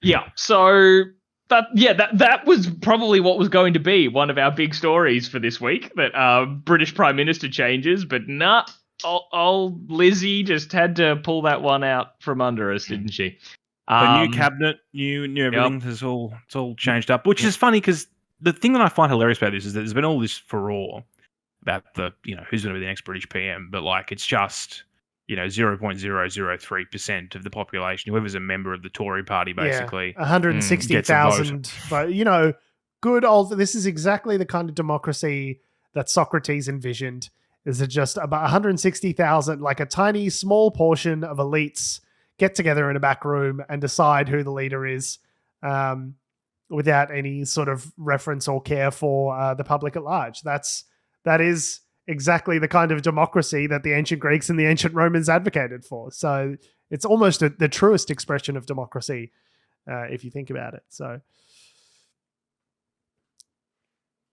B: Yeah. So that was probably what was going to be one of our big stories for this week, that British Prime Minister changes, but nah, old Lizzie just had to pull that one out from under us, didn't she?
C: The new cabinet, new everything, it's all changed up, which is funny because the thing that I find hilarious about this is that there's been all this furore about the, who's going to be the next British PM, but like it's just, 0.003% of the population, whoever's a member of the Tory party, basically.
A: 160,000. But, good old, this is exactly the kind of democracy that Socrates envisioned. is that just about 160,000, like a tiny, small portion of elites get together in a back room and decide who the leader is, without any sort of reference or care for the public at large. That is exactly the kind of democracy that the ancient Greeks and the ancient Romans advocated for. So it's almost the truest expression of democracy, if you think about it. So,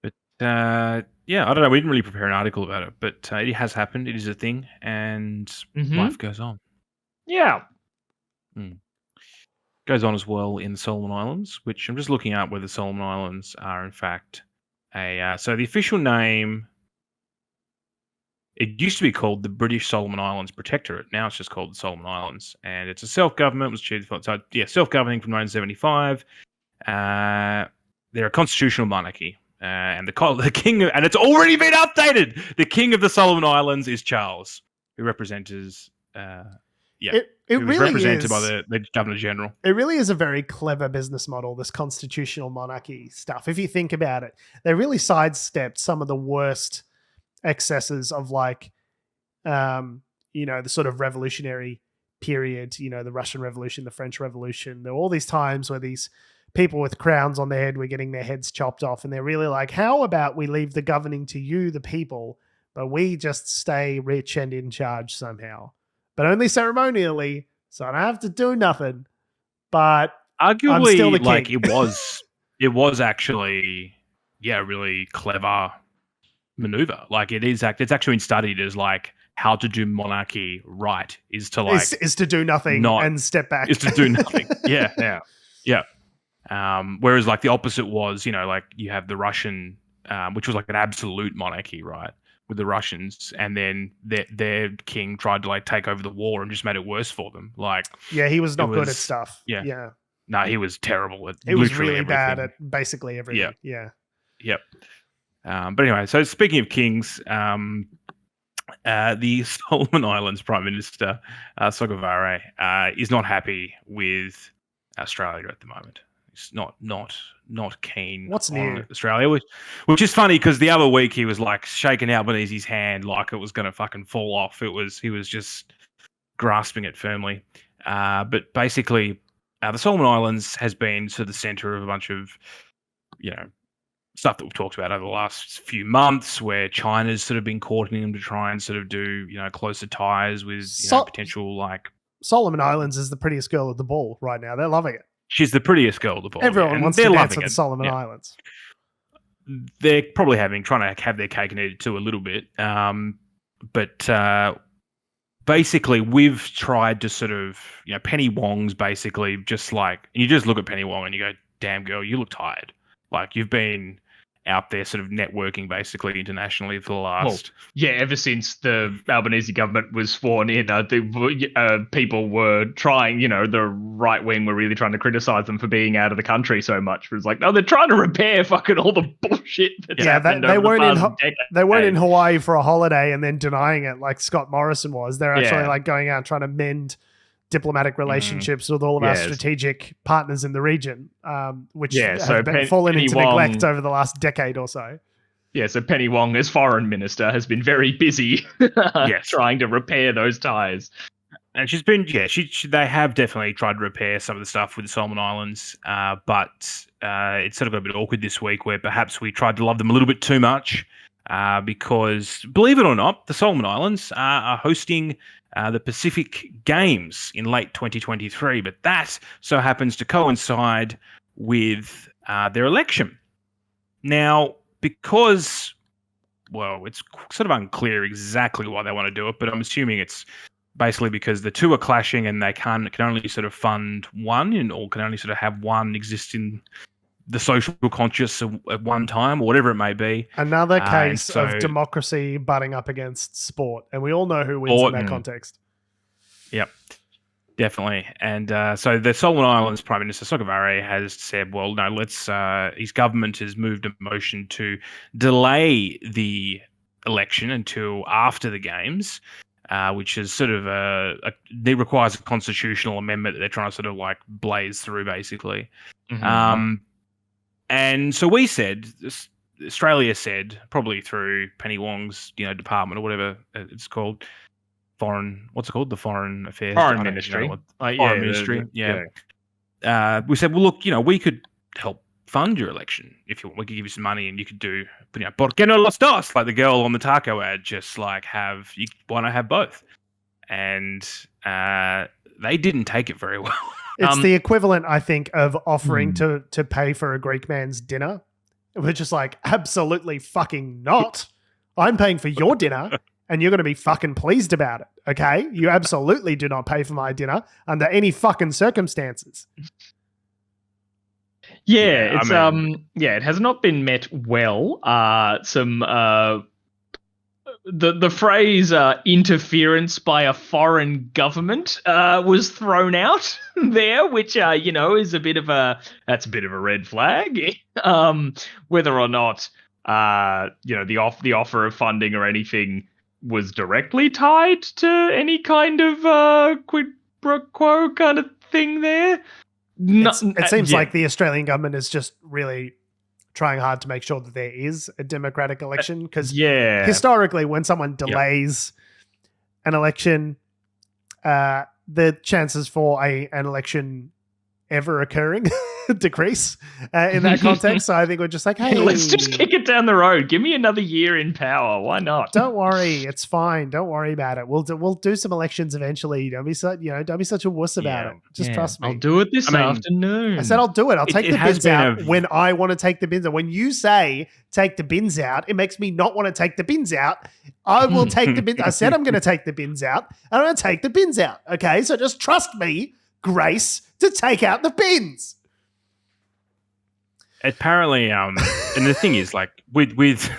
C: but yeah, I don't know. We didn't really prepare an article about it, but it has happened. It is a thing, and life goes on.
B: Yeah.
C: Goes on as well in the Solomon Islands, which I'm just looking up where the Solomon Islands are, in fact, so the official name, it used to be called the British Solomon Islands Protectorate. Now it's just called the Solomon Islands, and it's a self-government. Was achieved, so yeah, self-governing from 1975. They're a constitutional monarchy, and the king, and it's already been updated. The king of the Solomon Islands is Charles, who represents.
A: It really
C: represented
A: is,
C: by the Governor General.
A: It really is a very clever business model, this constitutional monarchy stuff. If you think about it, they really sidestepped some of the worst excesses of the sort of revolutionary period, the Russian Revolution, the French Revolution. There were all these times where these people with crowns on their head were getting their heads chopped off, and they're really like, how about we leave the governing to you, the people, but we just stay rich and in charge somehow. But only ceremonially, so I don't have to do nothing. But
C: arguably,
A: I'm still the king.
C: it was actually, a really clever maneuver. Like it's actually been studied as like how to do monarchy right is to
A: do nothing and step back.
C: Is to do nothing. Yeah. Whereas like the opposite was, like you have the Russian, which was like an absolute monarchy, right? With the Russians, and then their king tried to like take over the war and just made it worse for them. Like,
A: he was not good at stuff. Yeah.
C: No, he was terrible at.
A: He was really bad at basically everything. Yeah.
C: Yep. But anyway, so speaking of kings, the Solomon Islands Prime Minister Zaphorizhzhia is not happy with Australia at the moment. He's not keen on Australia, which is funny because the other week he was like shaking Albanese's hand like it was going to fucking fall off. He was just grasping it firmly. But basically, the Solomon Islands has been sort of the center of a bunch of, stuff that we've talked about over the last few months, where China's sort of been courting them to try and sort of do, closer ties with potential like.
A: Solomon Islands is the prettiest girl at the ball right now. They're loving it.
C: She's the prettiest girl at the ball.
A: Everyone wants to dance at the Solomon Islands.
C: They're probably trying to have their cake and eat it too a little bit. But basically, we've tried to sort of, Penny Wong's basically just like, you just look at Penny Wong and you go, damn girl, you look tired. Like you've been out there sort of networking basically internationally for the last...
B: ever since the Albanese government was sworn in, people were trying, the right wing were really trying to criticize them for being out of the country so much. It was like, no, they're trying to repair fucking all the bullshit that's happened
A: they weren't in Hawaii for a holiday and then denying it like Scott Morrison was. They're actually like going out and trying to mend diplomatic relationships with all of our strategic partners in the region, which have fallen into neglect over the last decade or so.
B: Yeah, so Penny Wong, as foreign minister, has been very busy trying to repair those ties.
C: And she's been, they have definitely tried to repair some of the stuff with the Solomon Islands, but it's sort of got a bit awkward this week where perhaps we tried to love them a little bit too much because, believe it or not, the Solomon Islands are hosting the Pacific Games in late 2023, but that so happens to coincide with their election. Now, because, it's sort of unclear exactly why they want to do it, but I'm assuming it's basically because the two are clashing and they can only sort of fund one, or can only sort of have one exist in the social conscious at one time, or whatever it may be.
A: Another case of democracy butting up against sport, and we all know who wins in that context.
C: Yep, definitely. And so the Solomon Islands Prime Minister Zaphorizhzhia has said, well, no, his government has moved a motion to delay the election until after the games, which is sort of it requires a constitutional amendment that they're trying to sort of like blaze through, basically. And so we said, Australia said, probably through Penny Wong's, department or whatever it's called, what's it called? The Foreign Affairs.
B: Foreign Ministry.
C: Foreign Ministry. We said, well, look, we could help fund your election if you want. We could give you some money and you could do, ¿por qué no los dos? Like the girl on the taco ad, just like why not have both? And they didn't take it very well.
A: It's the equivalent, I think, of offering to pay for a Greek man's dinner. We're just like, absolutely fucking not. I'm paying for your dinner and you're going to be fucking pleased about it, okay? You absolutely do not pay for my dinner under any fucking circumstances.
B: Yeah, it has not been met well. The phrase interference by a foreign government was thrown out there, which is a bit of a red flag. Whether or not the offer of funding or anything was directly tied to any kind of quid pro quo kind of thing there.
A: It seems like the Australian government is just really trying hard to make sure that there is a democratic election, because historically when someone delays an election, the chances for an election ever occurring decrease in that context. So I think we're just like, hey,
B: let's just kick it down the road. Give me another year in power. Why not?
A: Don't worry, it's fine. Don't worry about it. We'll do some elections eventually. Don't be such a wuss about it. Just trust me.
B: I'll do it this afternoon.
A: I said I'll do it. I'll take the bins out when I want to take the bins out. When you say take the bins out, it makes me not want to take the bins out. I will take the bins. I said I'm going to take the bins out, and I'm going to take the bins out. Okay, so just trust me, Grace, to take out the bins.
C: Apparently, and the thing is, like, with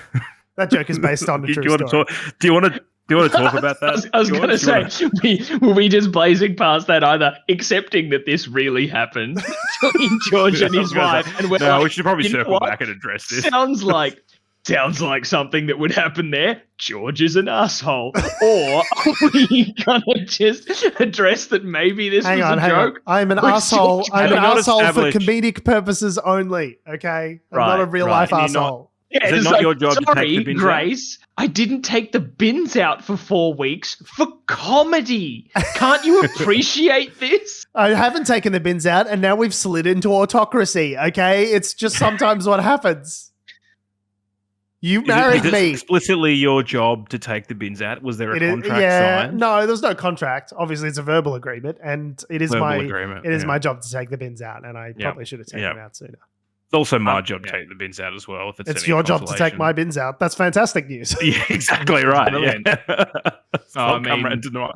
A: that joke is based on the true story.
C: Do you want to talk about that?
B: I was going to say, were we just blazing past that, either accepting that this really happened between George and his wife? And
C: we should probably circle back and address this.
B: Sounds like something that would happen there. George is an asshole. Or are we gonna just address that maybe this was a joke?
A: I'm an asshole. I'm an asshole for comedic purposes only. Okay, I'm not a real life asshole.
C: Is it not your job to take the bins
B: Grace, out? I didn't take the bins out for 4 weeks for comedy. Can't you appreciate this?
A: I haven't taken the bins out, and now we've slid into autocracy. Okay, it's just sometimes what happens. You married me.
C: Explicitly your job to take the bins out? Was there a contract signed?
A: No, there's no contract. Obviously, it's a verbal agreement, and it is my job to take the bins out, and I probably should have taken them out sooner.
C: It's also my job to take the bins out as well. If
A: it's your job to take my bins out. That's fantastic news.
C: Yeah, exactly right.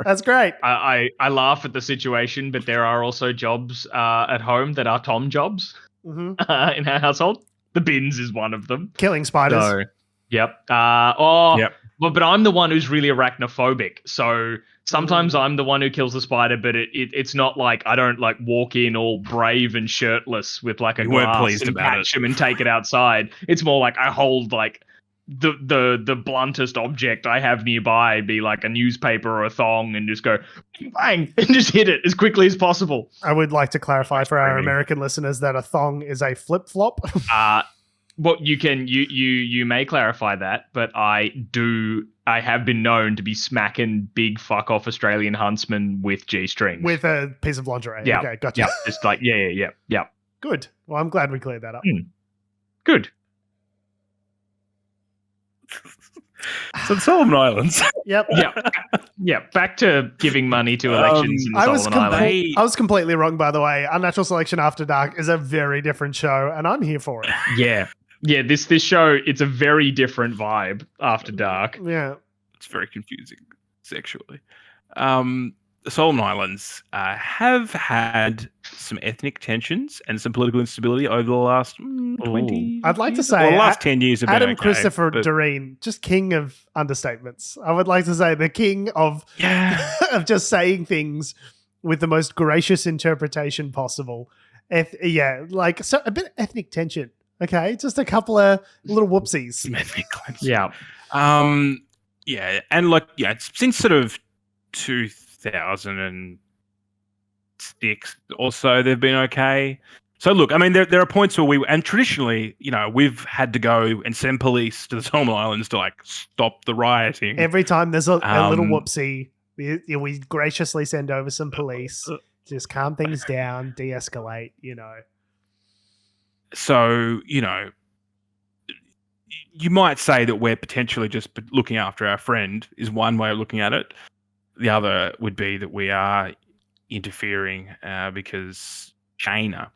C: That's
A: great.
B: I laugh at the situation, but there are also jobs at home that are Tom jobs in our household. The bins is one of them.
A: Killing spiders.
B: So, yep. But I'm the one who's really arachnophobic. So sometimes I'm the one who kills the spider, but it's not like I don't like walk in all brave and shirtless with like a glass and catch him and take it outside. It's more like I hold like the bluntest object I have nearby, be like a newspaper or a thong, and just go bang and just hit it as quickly as possible.
A: I would like to clarify for our American listeners that a thong is a flip flop.
B: Well, you may clarify that, but I have been known to be smacking big fuck off Australian huntsmen with G-strings.
A: With a piece of lingerie.
B: Yeah.
A: Okay, gotcha.
B: Yeah, just like yeah.
A: Good. Well, I'm glad we cleared that up.
B: Good.
C: So the Solomon Islands.
A: Yep.
B: Yeah. Back to giving money to elections in the Solomon Islands.
A: I was completely wrong, by the way. Unnatural Selection After Dark is a very different show, and I'm here for it.
B: Yeah. This show, it's a very different vibe after dark.
A: Yeah.
C: It's very confusing sexually. The Solomon Islands have had some ethnic tensions and some political instability over the last 20
A: I'd like to say
C: the last 10 years have
A: Adam
C: been okay,
A: Christopher Doreen, just king of understatements. I would like to say the king of of just saying things with the most gracious interpretation possible. A bit of ethnic tension. Okay, just a couple of little whoopsies.
C: Some ethnic cleanse.
B: Yeah.
C: It's since sort of 2006 or so they've been okay. So look, I mean, there are points where and traditionally, we've had to go and send police to the Solomon Islands to like stop the rioting.
A: Every time there's a little whoopsie, we graciously send over some police, just calm things down, de-escalate,
C: So, you might say that we're potentially just looking after our friend is one way of looking at it. The other would be that we are interfering because China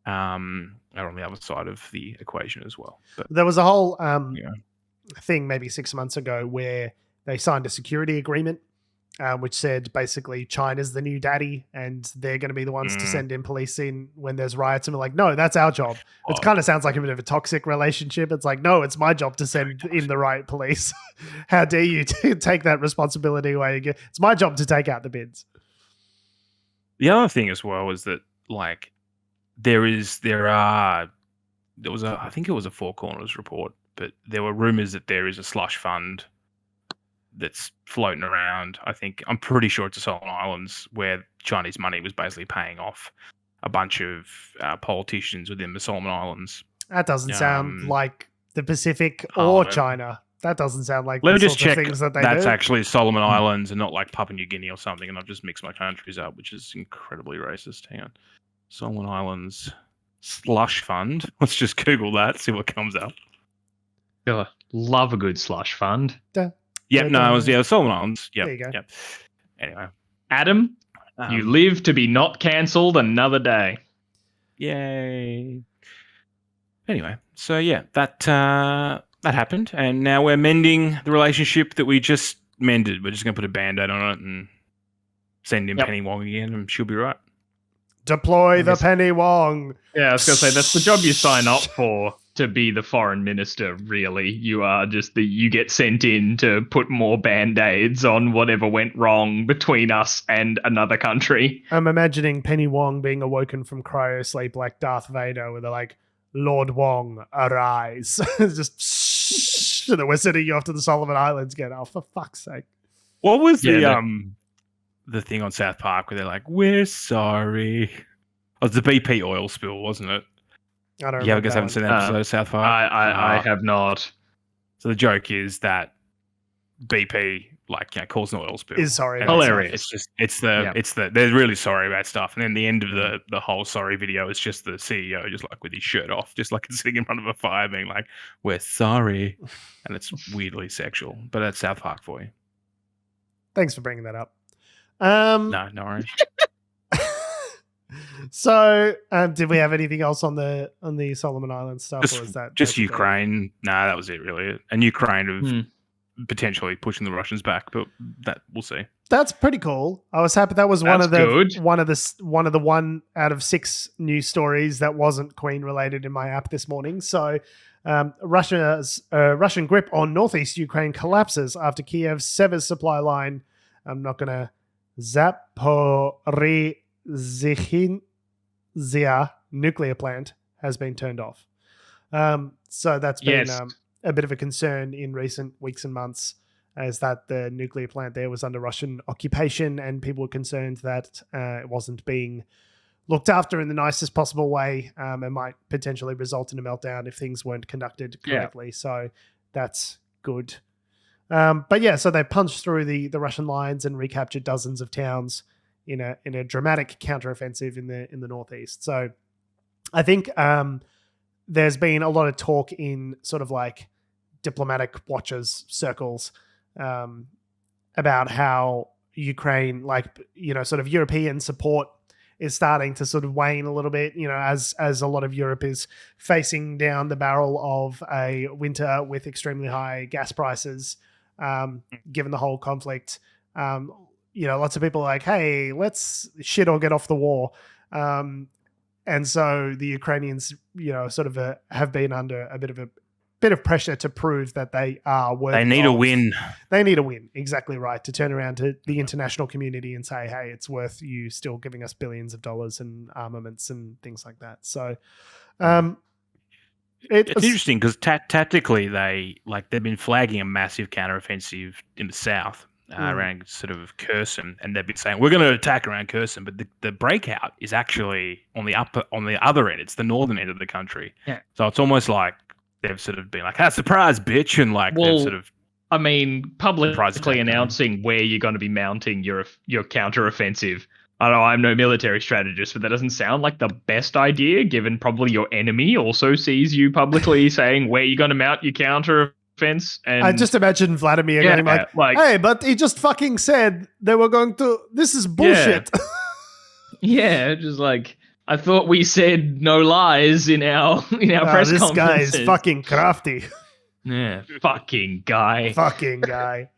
C: are on the other side of the equation as well. But,
A: there was a whole thing maybe 6 months ago where they signed a security agreement which said basically China's the new daddy and they're going to be the ones to send in police in when there's riots. And we're like, no, that's our job. It kind of sounds like a bit of a toxic relationship. It's like, no, it's my job to send in the right police. How dare you take that responsibility away? It's my job to take out the bids.
C: The other thing as well is that like I think it was a Four Corners report, but there were rumors that there is a slush fund that's floating around. I'm pretty sure it's the Solomon Islands where Chinese money was basically paying off a bunch of politicians within the Solomon Islands.
A: That doesn't sound like the Pacific or China. That doesn't sound like
C: Let
A: the
C: me just
A: sorts
C: check
A: of things that they
C: that's
A: do.
C: actually Solomon Islands and not like Papua New Guinea or something, and I've just mixed my countries up, which is incredibly racist. Hang on. Solomon Islands slush fund. Let's just Google that, see what comes up.
B: Love a good slush fund.
C: It was Solomon Islands. Yep,
A: there you go.
C: Yep. Anyway.
B: Adam, you live to be not cancelled another day.
C: Yay. Anyway, so yeah, that happened, and now we're mending the relationship that we just mended. We're just going to put a Band-Aid on it and send in Penny Wong again, and she'll be right.
A: Deploy the Penny Wong.
B: Yeah, I was going to say, that's the job you sign up for, to be the foreign minister, really. You are just you get sent in to put more Band-Aids on whatever went wrong between us and another country.
A: I'm imagining Penny Wong being awoken from cryo sleep like Darth Vader, where they're like, Lord Wong, arise. Just and then we're sending you off to the Solomon Islands again. Oh, for fuck's sake.
C: What was the thing on South Park where they're like, we're sorry? It was the BP oil spill, wasn't it?
A: I don't
C: know. I guess I haven't seen that episode of South Park.
B: I have not.
C: So the joke is that BP caused an oil spill.
A: Is sorry.
B: Hilarious.
C: They're really sorry about stuff. And then the end of the whole sorry video is just the CEO just like with his shirt off, just like sitting in front of a fire being like, we're sorry. And it's weirdly sexual, but that's South Park for you.
A: Thanks for bringing that up.
C: No worries.
A: So, did we have anything else on the Solomon Islands stuff, or is that
C: just Ukraine? No, that was it really. And Ukraine of potentially pushing the Russians back, but that we'll see. That's
A: pretty cool. I was happy that was one of the 1 out of 6 news stories that wasn't Queen related in my app this morning. So, Russia's Russian grip on northeast Ukraine collapses after Kyiv severs supply line. I'm not gonna Zaphorizhzhia nuclear plant has been turned off. So that's been a bit of a concern in recent weeks and months, as that the nuclear plant there was under Russian occupation, and people were concerned that it wasn't being looked after in the nicest possible way. It might potentially result in a meltdown if things weren't conducted correctly. Yeah. So that's good. But yeah, so they punched through the Russian lines and recaptured dozens of towns in a dramatic counteroffensive in the northeast. So I think there's been a lot of talk in sort of like diplomatic watchers circles about how Ukraine, sort of European support is starting to sort of wane a little bit, as a lot of Europe is facing down the barrel of a winter with extremely high gas prices, given the whole conflict. Lots of people are like, hey, let's shit or get off the war. And so the Ukrainians, sort of have been under a bit of pressure to prove that they are worthy.
C: They need a win.
A: They need a win. Exactly right. To turn around to the international community and say, hey, it's worth you still giving us billions of dollars and armaments and things like that. So it's
C: interesting because tactically they've been flagging a massive counteroffensive in the south. around sort of Kherson, and they've been saying we're going to attack around Kherson, but the breakout is actually on the other end. It's the northern end of the country.
B: Yeah.
C: So it's almost like they've sort of been like, surprise, bitch, and like they've sort of.
B: I mean, publicly announcing where you're going to be mounting your counter-offensive. I know I'm no military strategist, but that doesn't sound like the best idea, given probably your enemy also sees you publicly saying where you're going to mount your counter-offense. And
A: I just imagine Vladimir going like, hey, but he just fucking said they were going to... This is bullshit.
B: Yeah, just like... I thought we said no lies in our press conferences.
A: This guy is fucking crafty.
B: Yeah, fucking guy.
A: Fucking guy.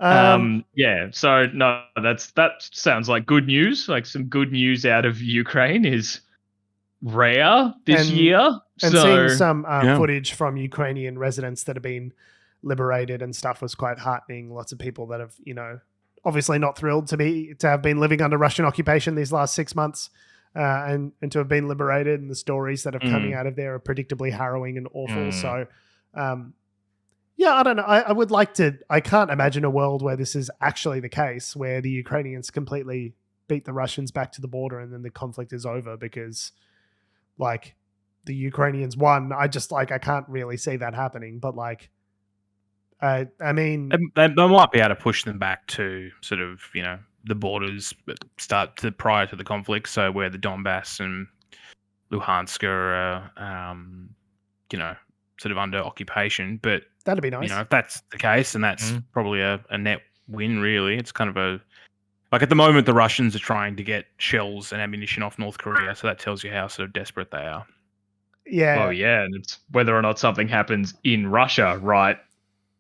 B: Yeah, so no, that sounds like good news. Like some good news out of Ukraine is rare this year.
A: And seeing some footage from Ukrainian residents that have been liberated and stuff was quite heartening. Lots of people that have, obviously not thrilled to have been living under Russian occupation these last 6 months. And to have been liberated, and the stories that are coming out of there are predictably harrowing and awful. So, I don't know. I would like to. I can't imagine a world where this is actually the case, where the Ukrainians completely beat the Russians back to the border, and then the conflict is over because, like, the Ukrainians won. I can't really see that happening. But I mean,
C: they might be able to push them back to sort of the borders prior to the conflict, so where the Donbass and Luhansk are, sort of under occupation. But
A: that'd be nice.
C: If that's the case, and that's probably a net win, really. It's kind of at the moment, the Russians are trying to get shells and ammunition off North Korea, so that tells you how sort of desperate they are.
A: Yeah.
B: Oh, yeah, and it's whether or not something happens in Russia, right,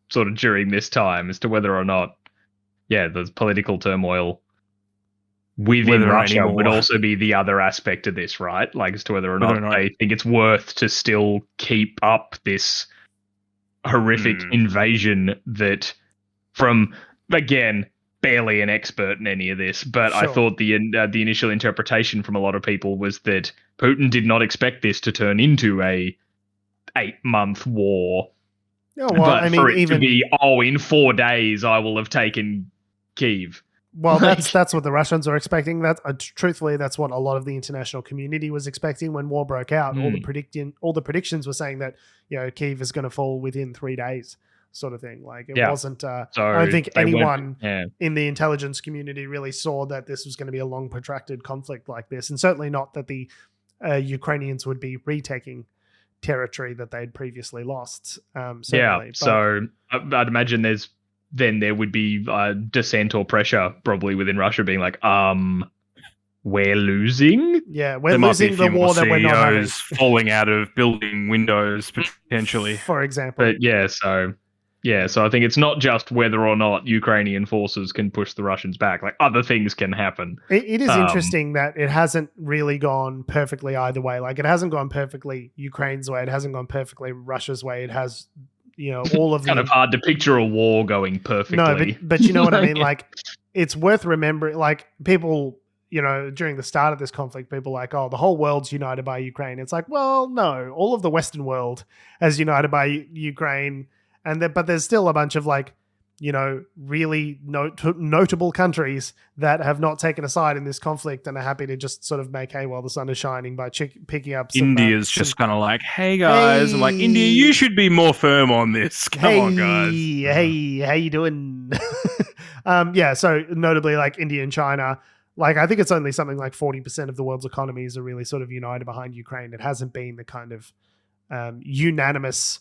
B: sort of during this time, as to whether or not there's political turmoil within Russia would also be the other aspect of this, right? Like as to whether or not they think it's worth to still keep up this horrific invasion that from, again, barely an expert in any of this, but I thought the initial interpretation from a lot of people was that Putin did not expect this to turn into a 8-month war.
A: Oh, well,
B: but for it to be, in 4 days I will have taken Kyiv.
A: Well, that's what the Russians are expecting. Truthfully, that's what a lot of the international community was expecting when war broke out. All the predictions were saying that Kyiv is going to fall within 3 days, sort of thing. Like it wasn't. I don't think anyone in the intelligence community really saw that this was going to be a long, protracted conflict like this, and certainly not that the Ukrainians would be retaking territory that they'd previously lost.
B: So I'd imagine there would be dissent or pressure probably within Russia being like, we're losing?
A: Yeah, we're losing the war that we're not having.
C: Falling out of building windows, potentially.
A: For example.
B: But so I think it's not just whether or not Ukrainian forces can push the Russians back. Like, other things can happen.
A: It is interesting that it hasn't really gone perfectly either way. Like, it hasn't gone perfectly Ukraine's way. It hasn't gone perfectly Russia's way. It has... all of
B: kind of hard to picture a war going perfectly.
A: No, but you know what I mean? Like, it's worth remembering, like, people, during the start of this conflict, people like, oh, the whole world's united by Ukraine. It's like, well, no, all of the Western world is united by Ukraine. But there's still a bunch of really notable countries that have not taken a side in this conflict and are happy to just sort of make hay while the sun is shining by picking up some...
C: India's just kind of like, hey guys, I'm like, India, you should be more firm on this. Come on, guys.
A: Hey, how you doing? So notably like India and China, like I think it's only something like 40% of the world's economies are really sort of united behind Ukraine. It hasn't been the kind of unanimous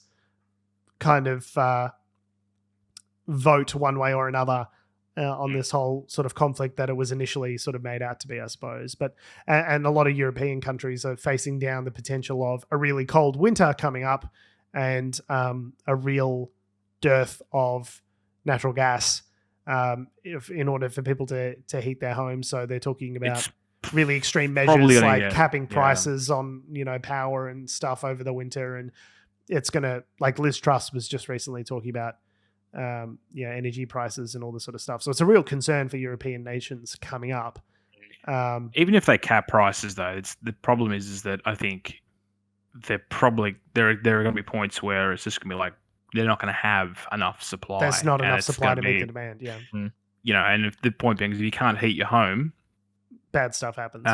A: kind of... vote one way or another on this whole sort of conflict that it was initially sort of made out to be, I suppose. But and a lot of European countries are facing down the potential of a really cold winter coming up and a real dearth of natural gas in order for people to heat their homes. So they're talking about really extreme measures like capping prices on power and stuff over the winter, and it's gonna, like Liz Truss was just recently talking about energy prices and all this sort of stuff. So it's a real concern for European nations coming up.
C: Even if they cap prices, though, the problem is that I think there are going to be points where it's just going to be like they're not going to have enough supply.
A: There's not
C: and
A: enough
C: it's
A: supply
C: gonna
A: to meet
C: be,
A: the demand. Yeah,
C: You know, and if the point being is if you can't heat your home,
A: bad stuff happens.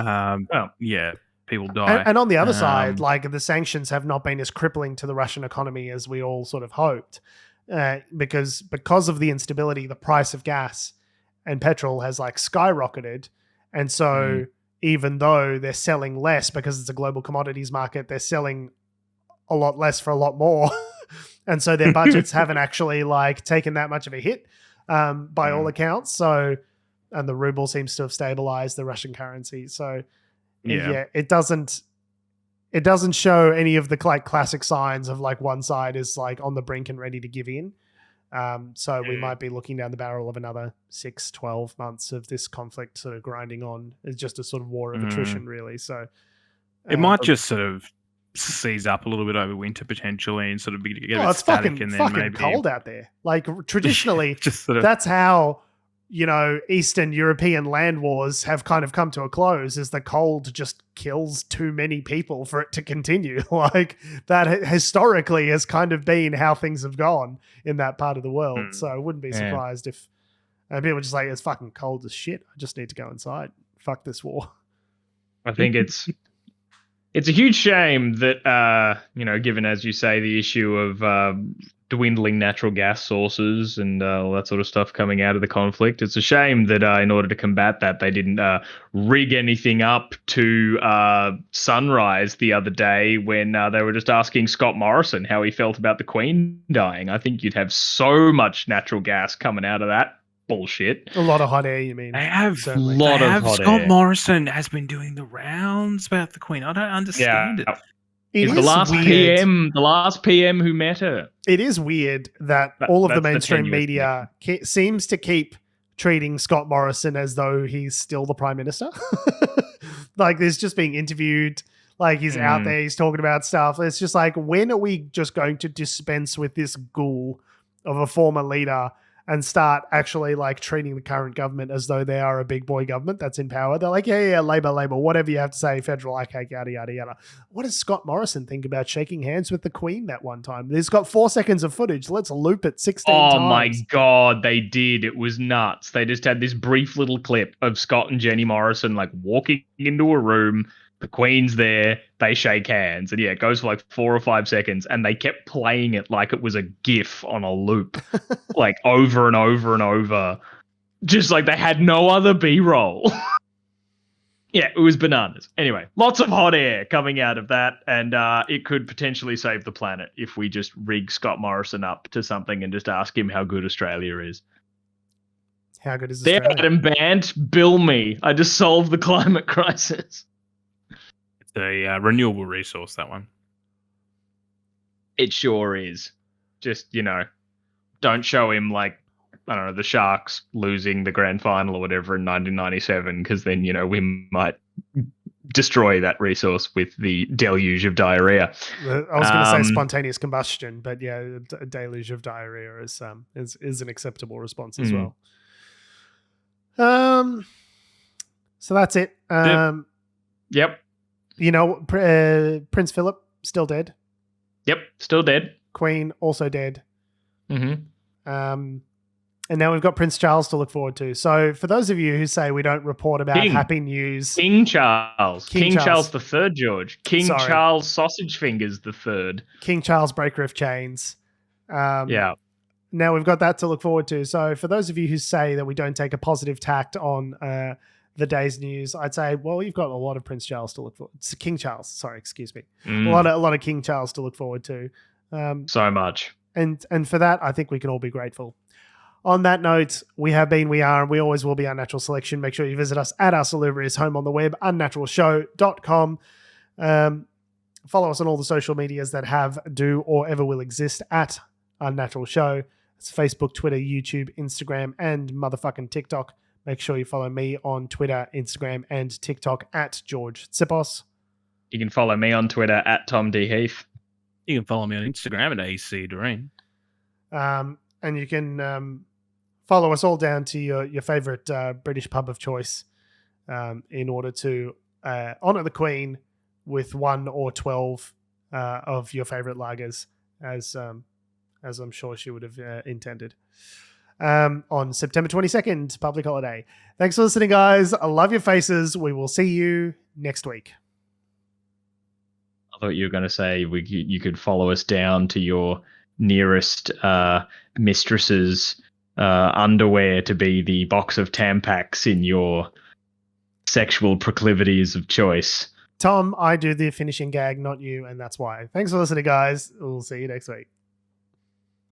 C: yeah, people die.
A: And on the other side, like the sanctions have not been as crippling to the Russian economy as we all sort of hoped, because of the instability, the price of gas and petrol has like skyrocketed, and so even though they're selling less because it's a global commodities market, they're selling a lot less for a lot more, and so their budgets haven't actually like taken that much of a hit by all accounts. So, and the ruble seems to have stabilized the Russian currency. So. Yeah, it doesn't show any of the like classic signs of like one side is like on the brink and ready to give in. So we might be looking down the barrel of another 6-12 months of this conflict sort of grinding on. It's just a sort of war of attrition, really. So
C: it might just sort of seize up a little bit over winter potentially and sort of get a bit static, and then
A: fucking
C: maybe
A: cold out there. Like traditionally,
C: just sort of,
A: that's how, you know, Eastern European land wars have kind of come to a close, is the cold just kills too many people for it to continue. Like that historically has kind of been how things have gone in that part of the world. So I wouldn't be surprised if people just like, it's fucking cold as shit. I just need to go inside. Fuck this war.
B: I think it's a huge shame that, you know, given, as you say, the issue of dwindling natural gas sources and all that sort of stuff coming out of the conflict. It's a shame that in order to combat that, they didn't rig anything up to Sunrise the other day when they were just asking Scott Morrison how he felt about the Queen dying. I think you'd have so much natural gas coming out of that bullshit.
A: A lot of hot air, you mean?
C: They have
A: certainly.
C: Scott Morrison has been doing the rounds about the Queen. I don't understand it.
B: He's the last PM who met her.
A: It is weird that all of the mainstream media seems to keep treating Scott Morrison as though he's still the Prime Minister. Like he's just being interviewed, like he's out there, he's talking about stuff. It's just like, when are we just going to dispense with this ghoul of a former leader and start actually like treating the current government as though they are a big boy government that's in power? They're like, yeah, Labor, whatever you have to say, federal, okay, yada, yada, yada. What does Scott Morrison think about shaking hands with the Queen that one time? He's got 4 seconds of footage. Let's loop it 16 times.
B: Oh my God, they did. It was nuts. They just had this brief little clip of Scott and Jenny Morrison like walking into a room. The Queen's there, they shake hands, and it goes for like 4 or 5 seconds, and they kept playing it like it was a GIF on a loop, like over and over and over, just like they had no other B-roll. Yeah, it was bananas. Anyway, lots of hot air coming out of that, and it could potentially save the planet if we just rig Scott Morrison up to something and just ask him how good Australia is.
A: How good is Australia?
B: There, Adam Band, bill me. I just solved the climate crisis.
C: A renewable resource, that one.
B: It sure is. Just, you know, don't show him like, I don't know, the Sharks losing the grand final or whatever in 1997, because then, you know, we might destroy that resource with the deluge of diarrhea.
A: I was going to say spontaneous combustion, but yeah, a deluge of diarrhea is an acceptable response as well. So that's it.
B: Yep.
A: You know, Prince Philip, still dead.
B: Yep, still dead.
A: Queen, also dead.
B: Mm-hmm.
A: And now we've got Prince Charles to look forward to. So for those of you who say we don't report about happy news...
B: King Charles the Third, George. Charles Sausage Fingers the Third.
A: King Charles Breakriff Chains.
B: Yeah.
A: Now we've got that to look forward to. So for those of you who say that we don't take a positive tact on... the day's news, I'd say, well, you've got a lot of Prince Charles to look forward to. King Charles, sorry, excuse me. A lot of King Charles to look forward to.
B: So much.
A: And for that, I think we can all be grateful. On that note, we have been, we are, and we always will be Unnatural Selection. Make sure you visit us at our salubrious home on the web, unnaturalshow.com. Follow us on all the social medias that have, do, or ever will exist at Unnatural Show. It's Facebook, Twitter, YouTube, Instagram, and motherfucking TikTok. Make sure you follow me on Twitter, Instagram, and TikTok at George Tsipos.
B: You can follow me on Twitter at Tom D. Heath.
C: You can follow me on Instagram at AC Doreen.
A: And you can follow us all down to your favorite British pub of choice in order to honor the Queen with 1 or 12 of your favorite lagers as as I'm sure she would have intended. On September 22nd, public holiday. Thanks for listening, guys. I love your faces. We will see you next week.
B: I thought you were going to say you could follow us down to your nearest mistress's underwear to be the box of Tampax in your sexual proclivities of choice.
A: Tom, I do the finishing gag, not you, and that's why. Thanks for listening, guys. We'll see you next week.